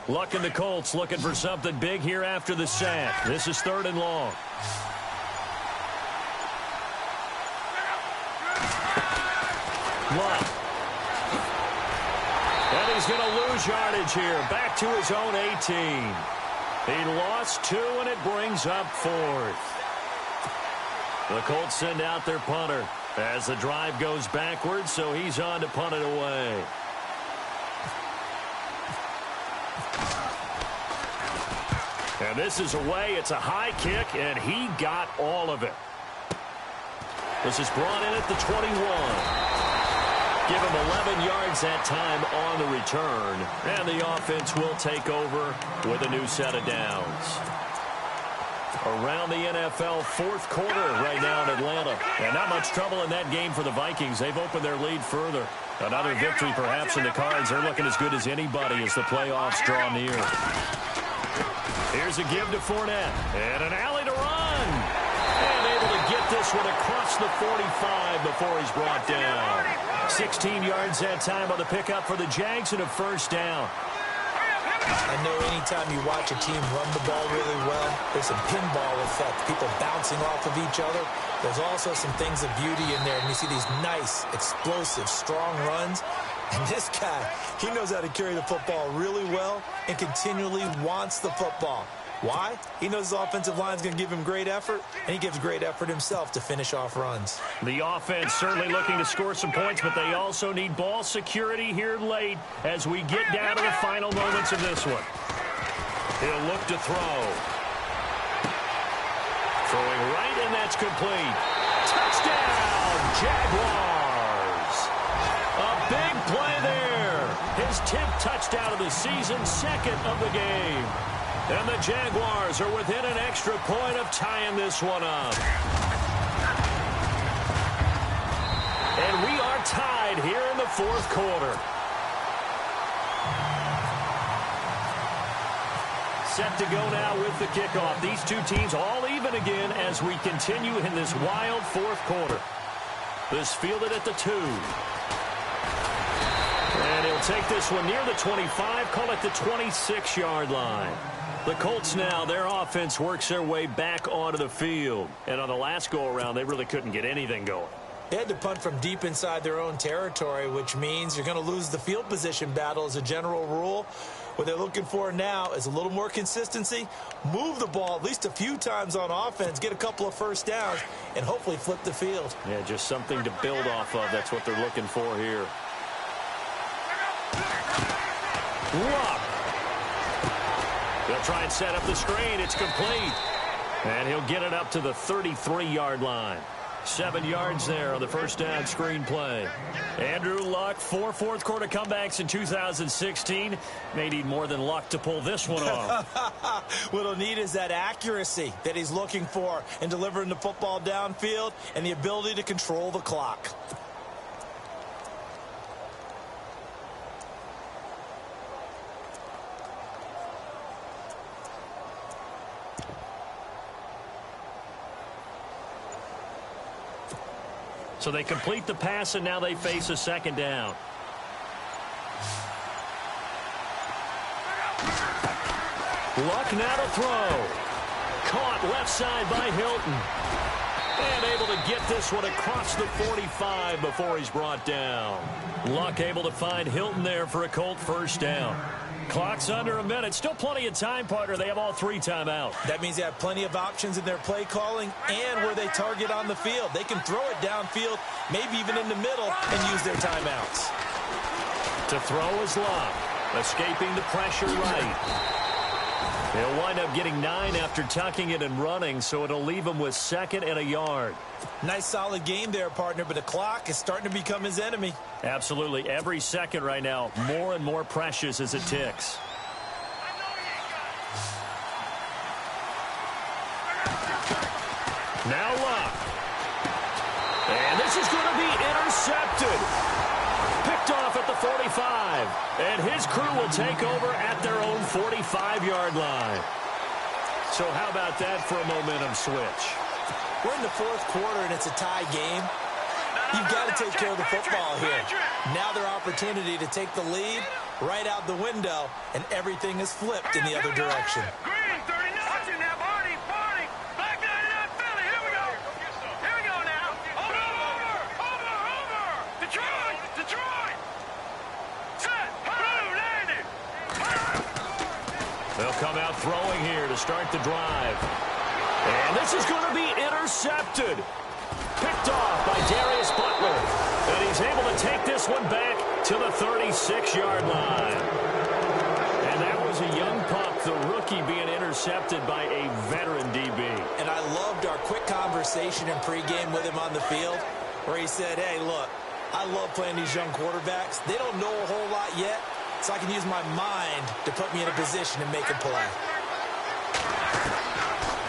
Luck and the Colts looking for something big here after the sack. This is 3rd and long. Luck. And he's going to lose yardage here. Back to his own 18. He lost 2, and it brings up 4th. The Colts send out their punter as the drive goes backwards, so he's on to punt it away. And this is away. It's a high kick, and he got all of it. This is brought in at the 21. Give him 11 yards that time on the return. And the offense will take over with a new set of downs. Around the NFL, fourth quarter right now in Atlanta. And not much trouble in that game for the Vikings. They've opened their lead further. Another victory perhaps in the cards. They're looking as good as anybody as the playoffs draw near. Here's a give to Fournette. And an alley to run. And able to get this one across the 45 before he's brought down. 16 yards that time on the pickup for the Jags and a first down. I know anytime you watch a team run the ball really well, there's some pinball effect, people bouncing off of each other. There's also some things of beauty in there, and you see these nice, explosive, strong runs. And this guy, he knows how to carry the football really well and continually wants the football. Why? He knows his offensive line is going to give him great effort, and he gives great effort himself to finish off runs. The offense certainly looking to score some points, but they also need ball security here late as we get down to the final moments of this one. He'll look to throw. Throwing right, and that's complete. Touchdown, Jaguars. A big play there. His 10th touchdown of the season, second of the game. And the Jaguars are within an extra point of tying this one up. And we are tied here in the fourth quarter. Set to go now with the kickoff. These two teams all even again as we continue in this wild fourth quarter. This fielded at the 2. And he'll take this one near the 25, call it the 26-yard line. The Colts now, their offense works their way back onto the field. And on the last go-around, they really couldn't get anything going. They had to punt from deep inside their own territory, which means you're going to lose the field position battle as a general rule. What they're looking for now is a little more consistency, move the ball at least a few times on offense, get a couple of first downs, and hopefully flip the field. Yeah, just something to build off of. That's what they're looking for here. Luck. They'll try and set up the screen. It's complete. And he'll get it up to the 33-yard line. 7 yards there on the first down screen play. Andrew Luck, 4 fourth-quarter comebacks in 2016. May need more than luck to pull this one off. What he'll need is that accuracy that he's looking for in delivering the football downfield and the ability to control the clock. So they complete the pass, and now they face a second down. Luck now to throw. Caught left side by Hilton. And able to get this one across the 45 before he's brought down. Luck able to find Hilton there for a Colt first down. Clock's under a minute. Still plenty of time, partner. They have all 3 timeouts. That means they have plenty of options in their play calling and where they target on the field. They can throw it downfield, maybe even in the middle, and use their timeouts. To throw is Luck. Escaping the pressure right. He'll wind up getting 9 after tucking it and running, so it'll leave him with 2nd and a yard. Nice solid game there, partner, but the clock is starting to become his enemy. Absolutely. Every second right now, more and more precious as it ticks. Now Luck. And this is going to be intercepted. Picked off at the 45. And his crew will take over at their own 45-yard line. So how about that for a momentum switch? We're in the 4th quarter, and it's a tie game. You've got to take care of the football here. Now their opportunity to take the lead right out the window, and everything is flipped in the other direction. Green, 39. Watching now, Barney. Black 99 Philly. Here we go. Here we go now. Over. Detroit. Set. Blue landed. They'll come out throwing here to start the drive. And this is going to be intercepted. Picked off by Darius Butler. And he's able to take this one back to the 36-yard line. And that was a young pup, the rookie, being intercepted by a veteran DB. And I loved our quick conversation in pregame with him on the field where he said, hey, look, I love playing these young quarterbacks. They don't know a whole lot yet, so I can use my mind to put me in a position to make a play.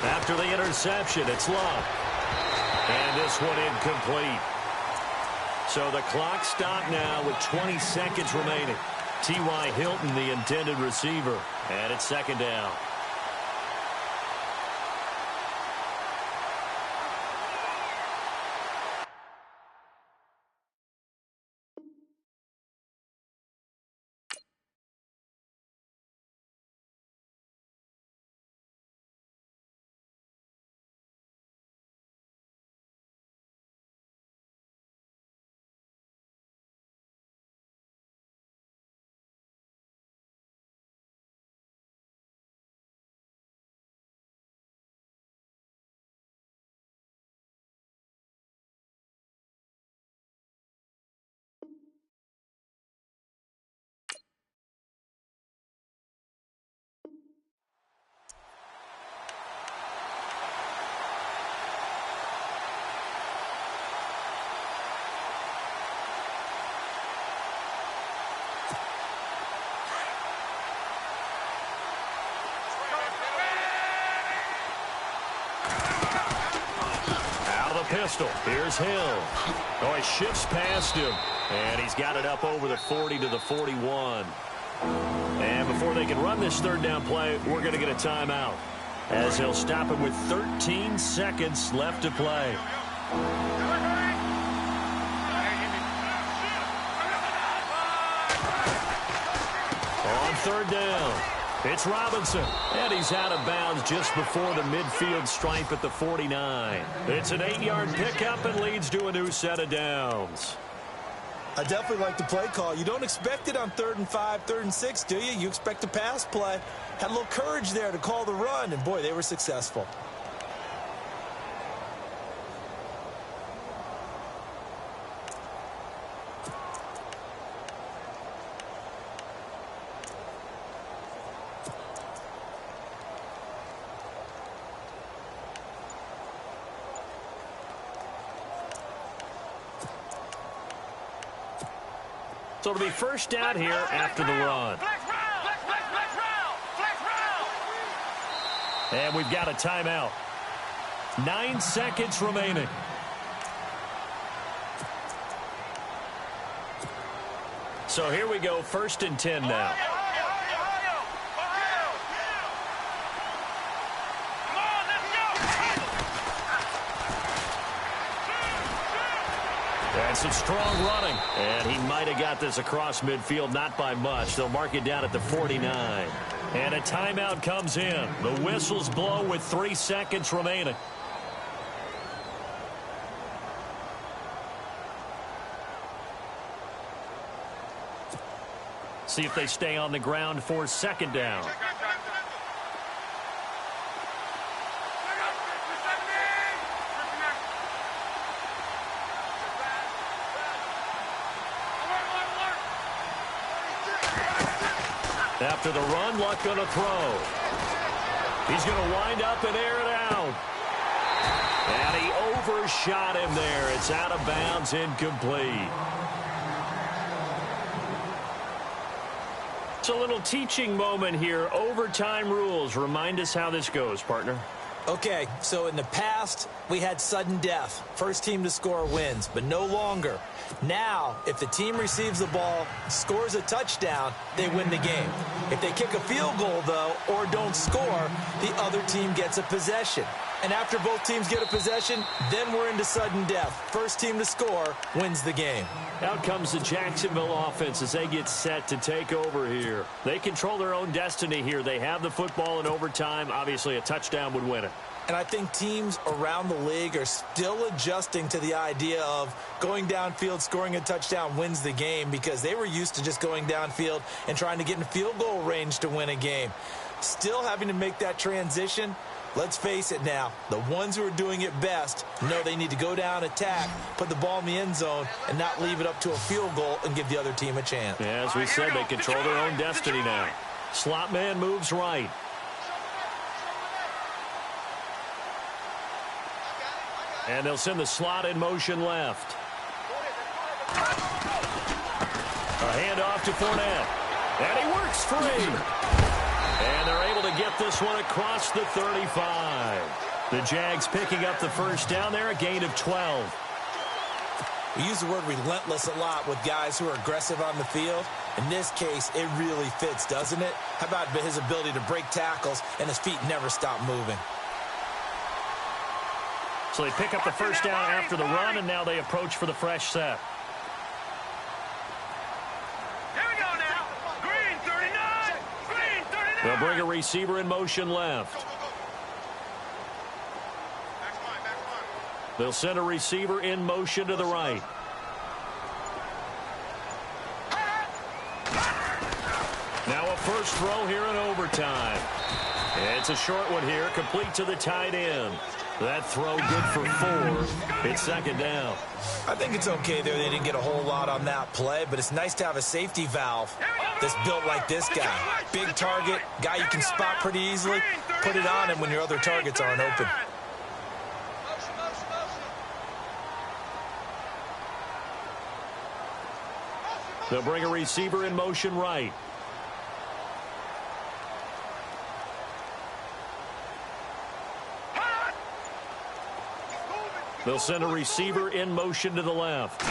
After the interception, it's Luck. And this one incomplete. So the clock stopped now with 20 seconds remaining. T.Y. Hilton, the intended receiver. And it's 2nd down. Pistol. Here's Hill. Oh, he shifts past him. And he's got it up over the 40 to the 41. And before they can run this 3rd down play, we're going to get a timeout, as he'll stop him with 13 seconds left to play. On 3rd down, it's Robinson, and he's out of bounds just before the midfield stripe at the 49. It's an 8-yard pickup and leads to a new set of downs. I definitely like the play call. You don't expect it on 3rd and 5, 3rd and 6, do you? You expect a pass play. Had a little courage there to call the run, and boy, they were successful. So it'll be first down here after the run. And we've got a timeout. 9 seconds remaining. So here we go, 1st and 10 now. And some strong running. And he might have got this across midfield, not by much. They'll mark it down at the 49. And a timeout comes in. The whistles blow with 3 seconds remaining. See if they stay on the ground for 2nd down. After the run, Luck going to throw. He's going to wind up and air it out. And he overshot him there. It's out of bounds, incomplete. It's a little teaching moment here. Overtime rules. Remind us how this goes, partner. Okay, so in the past, we had sudden death. First team to score wins, but no longer. Now, if the team receives the ball, scores a touchdown, they win the game. If they kick a field goal, though, or don't score, the other team gets a possession. And after both teams get a possession, then we're into sudden death. First team to score wins the game. Out comes the Jacksonville offense as they get set to take over here. They control their own destiny here. They have the football in overtime. Obviously, a touchdown would win it. And I think teams around the league are still adjusting to the idea of going downfield, scoring a touchdown wins the game, because they were used to just going downfield and trying to get in field goal range to win a game. Still having to make that transition. Let's face it now, the ones who are doing it best know they need to go down, attack, put the ball in the end zone, and not leave it up to a field goal and give the other team a chance. Yeah, as we said, they control their own destiny now. Slot man moves right. And they'll send the slot in motion left. A handoff to Fournette. And he works free. And they're able to get this one across the 35. The Jags picking up the first down there, a gain of 12. We use the word relentless a lot with guys who are aggressive on the field. In this case, it really fits, doesn't it? How about his ability to break tackles and his feet never stop moving? So they pick up the first down after the run, and now they approach for the fresh set. Here we go now. Green 39. Green 39. They'll bring a receiver in motion left. They'll send a receiver in motion to the right. Now a first throw here in overtime. It's a short one here, complete to the tight end. That throw good for 4. It's second down. I think it's okay there. They didn't get a whole lot on that play, but it's nice to have a safety valve that's built like this guy. Big target, guy you can spot pretty easily. Put it on him when your other targets aren't open. They'll bring a receiver in motion right. They'll send a receiver in motion to the left.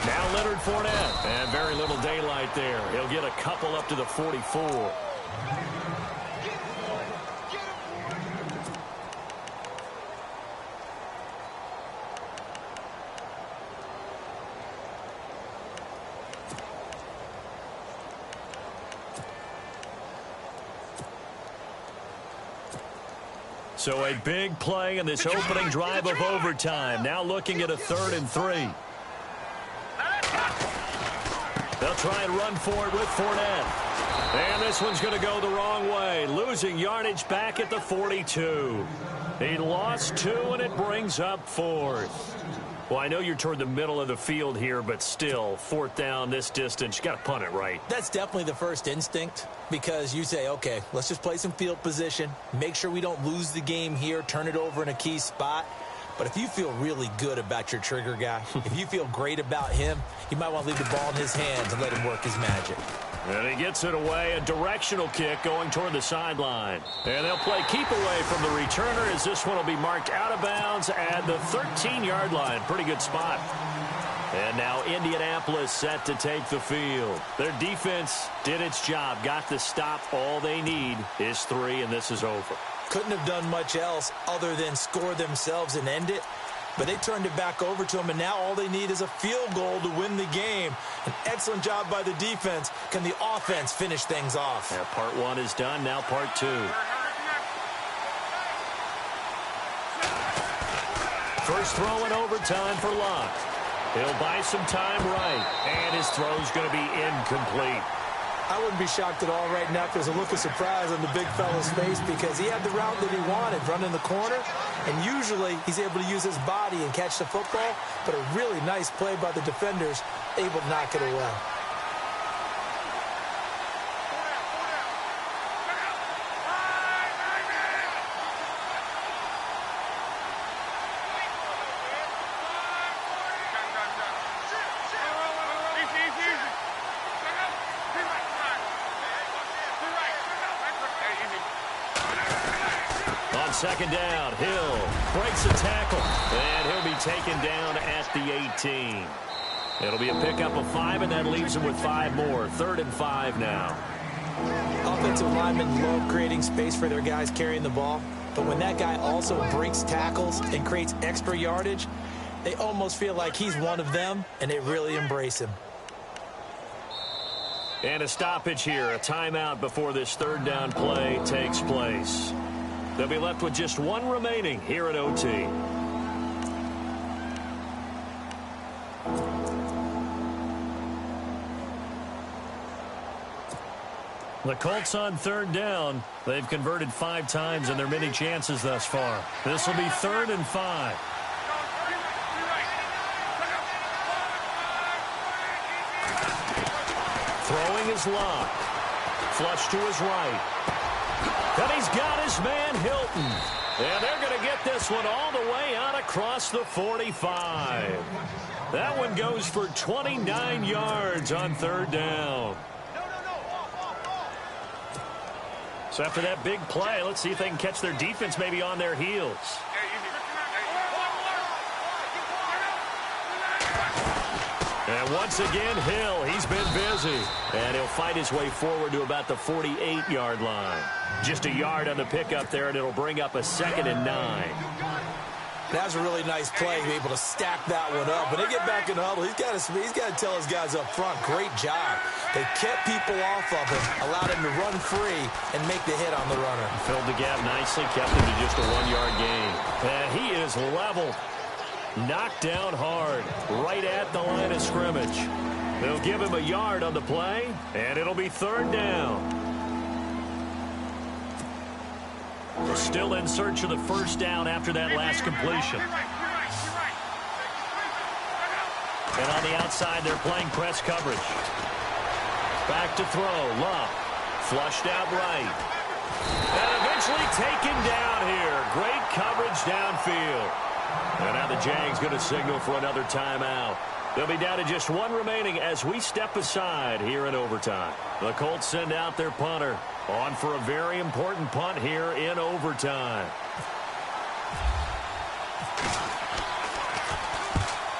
Now Leonard Fournette. And very little daylight there. He'll get a couple up to the 44. So a big play in this opening drive of overtime. Now looking at a 3rd and 3. Now They'll try and run for it with Fournette. And this one's going to go the wrong way, losing yardage back at the 42. He lost 2, and it brings up 4th. Well, I know you're toward the middle of the field here, but still, 4th down this distance, you got to punt it right. That's definitely the first instinct, because you say, okay, let's just play some field position, make sure we don't lose the game here, turn it over in a key spot. But if you feel really good about your trigger guy, if you feel great about him, you might want to leave the ball in his hands and let him work his magic. And he gets it away, a directional kick going toward the sideline. And they'll play keep away from the returner as this one will be marked out of bounds at the 13-yard line. Pretty good spot. And now Indianapolis set to take the field. Their defense did its job, got the stop. All they need is 3, and this is over. Couldn't have done much else other than score themselves and end it. But they turned it back over to them, and now all they need is a field goal to win the game. An excellent job by the defense. Can the offense finish things off? Yeah, part 1 is done, now part 2. First throw in overtime for Locke. He'll buy some time right, and his throw's going to be incomplete. I wouldn't be shocked at all right now if there's a look of surprise on the big fella's face, because he had the route that he wanted, running the corner, and usually he's able to use his body and catch the football, but a really nice play by the defenders, able to knock it away. Second down, Hill breaks a tackle, and he'll be taken down at the 18. It'll be a pickup of 5, and that leaves him with 5 more. 3rd and 5 now. Offensive linemen love creating space for their guys carrying the ball, but when that guy also breaks tackles and creates extra yardage, they almost feel like he's one of them, and they really embrace him. And a stoppage here, a timeout before this 3rd down play takes place. They'll be left with just 1 remaining here at OT. The Colts on 3rd down. They've converted 5 times in their many chances thus far. This will be 3rd and 5. Throwing is Locke. Flush to his right. And he's got his man Hilton. And they're going to get this one all the way out across the 45. That one goes for 29 yards on 3rd down. So after that big play, let's see if they can catch their defense maybe on their heels. And once again, Hill, he's been busy. And he'll fight his way forward to about the 48-yard line. Just a yard on the pickup there, and it'll bring up a 2nd and 9. That was a really nice play, able to stack that one up. When they get back in the huddle, he's got to tell his guys up front, great job. They kept people off of him, allowed him to run free and make the hit on the runner. Filled the gap nicely, kept him to just a 1-yard gain. And he is level. Knocked down hard, right at the line of scrimmage. They'll give him a yard on the play, and it'll be 3rd down. Still in search of the 1st down after that last completion. And on the outside, they're playing press coverage. Back to throw, Love. Flushed out right. And eventually taken down here. Great coverage downfield. And now the Jags going to signal for another timeout. They'll be down to just 1 remaining as we step aside here in overtime. The Colts send out their punter on for a very important punt here in overtime.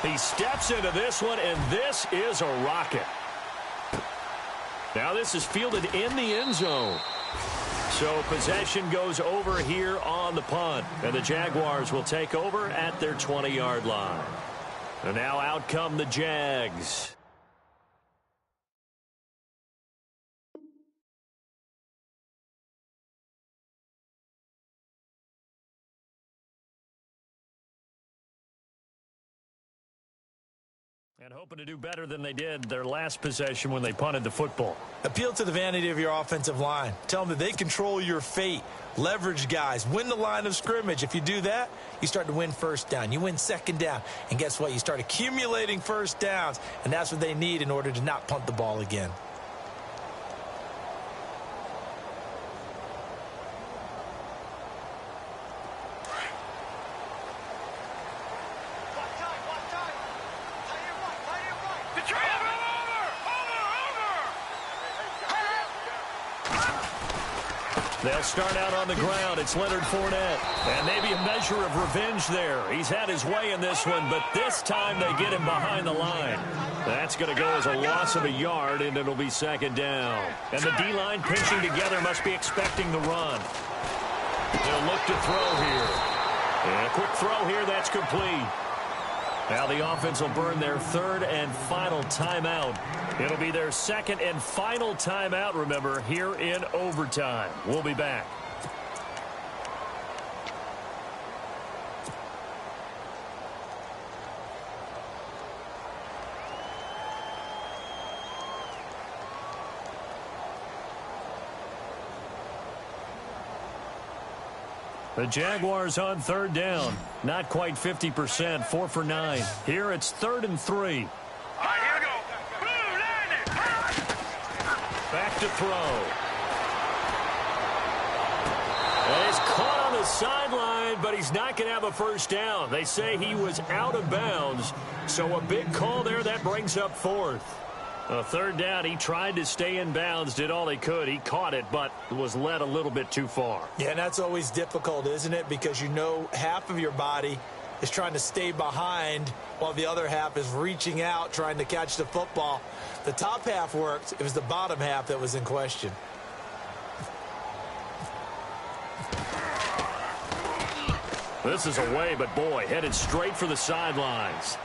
He steps into this one, and this is a rocket. Now this is fielded in the end zone. So possession goes over here on the punt, and the Jaguars will take over at their 20-yard line. And now out come the Jags. And hoping to do better than they did their last possession when they punted the football. Appeal to the vanity of your offensive line. Tell them that they control your fate. Leverage guys. Win the line of scrimmage. If you do that, you start to win first down. You win second down. And guess what? You start accumulating first downs. And that's what they need in order to not punt the ball again. They'll start out on the ground. It's Leonard Fournette. And maybe a measure of revenge there. He's had his way in this one, but this time they get him behind the line. That's going to go as a loss of a yard, and it'll be second down. And the D-line pinching together must be expecting the run. They'll look to throw here. And a quick throw here. That's complete. Now the offense will burn their third and final timeout. It'll be their second and final timeout, remember, here in overtime. We'll be back. The Jaguars on third down. Not quite 50%, 4 for 9. Here it's 3rd and 3. All right, here we go. Blue, line it. Back to throw. And he's caught on the sideline, but he's not going to have a first down. They say he was out of bounds. So a big call there. That brings up 4th. A third down, he tried to stay in bounds, did all he could. He caught it, but was led a little bit too far. Yeah, and that's always difficult, isn't it? Because you know half of your body is trying to stay behind while the other half is reaching out, trying to catch the football. The top half worked. It was the bottom half that was in question. This is away, but boy, headed straight for the sidelines.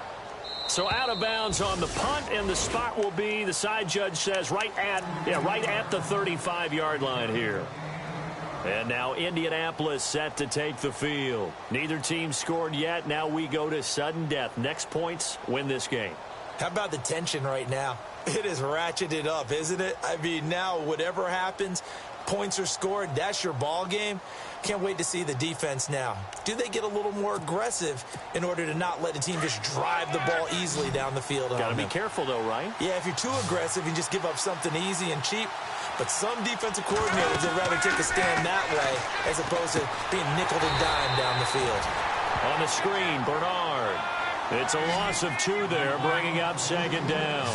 So out of bounds on the punt, and the spot will be, the side judge says, right at the 35-yard line here. And now Indianapolis set to take the field. Neither team scored yet. Now we go to sudden death. Next points win this game. How about the tension right now? It is ratcheted up, isn't it? I mean, now whatever happens, points are scored, that's your ball game. Can't wait to see the defense now. Do they get a little more aggressive in order to not let the team just drive the ball easily down the field? Got to be careful, though, right? Yeah, if you're too aggressive, you just give up something easy and cheap. But some defensive coordinators would rather take a stand that way as opposed to being nickel and dime down the field. On the screen, Bernard. It's a loss of 2 there, bringing up second down.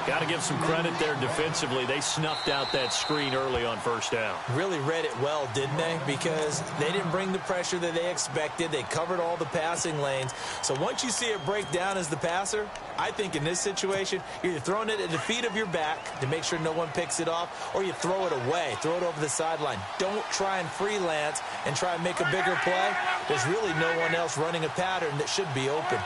Got to give some credit there defensively. They snuffed out that screen early on first down. Really read it well, didn't they? Because they didn't bring the pressure that they expected. They covered all the passing lanes. So once you see it break down as the passer, I think in this situation, you're either throwing it at the feet of your back to make sure no one picks it off, or you throw it away, throw it over the sideline. Don't try and freelance and try and make a bigger play. There's really no one else running a pattern that should be open.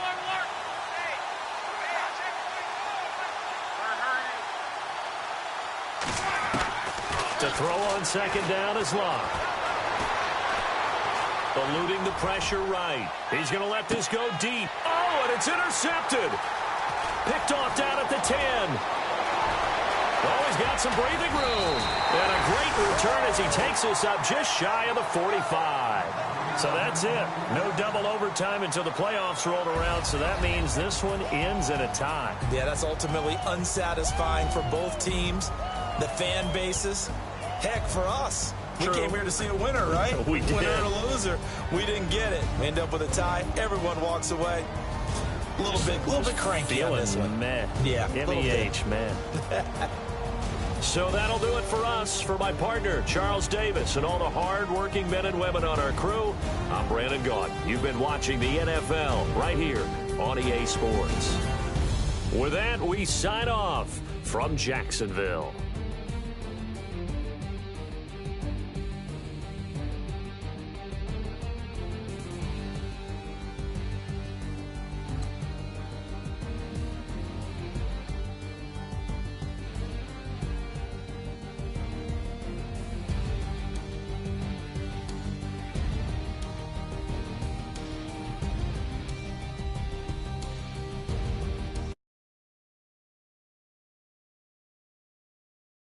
To throw on second down is Locke. Eluding the pressure right. He's going to let this go deep. Oh, and it's intercepted. Picked off down at the 10. Oh, he's got some breathing room. And a great return as he takes us up just shy of the 45. So that's it. No double overtime until the playoffs rolled around, so that means this one ends in a tie. Yeah, that's ultimately unsatisfying for both teams, the fan bases. Heck, for us. True. We came here to see a winner, right? We did. Winner and a loser. We didn't get it. We end up with a tie. Everyone walks away. A little bit cranky on this one. Meh. Yeah, M-E-H, man. So that'll do it for us. For my partner, Charles Davis, and all the hard-working men and women on our crew, I'm Brandon Gaudin. You've been watching the NFL right here on EA Sports. With that, we sign off from Jacksonville.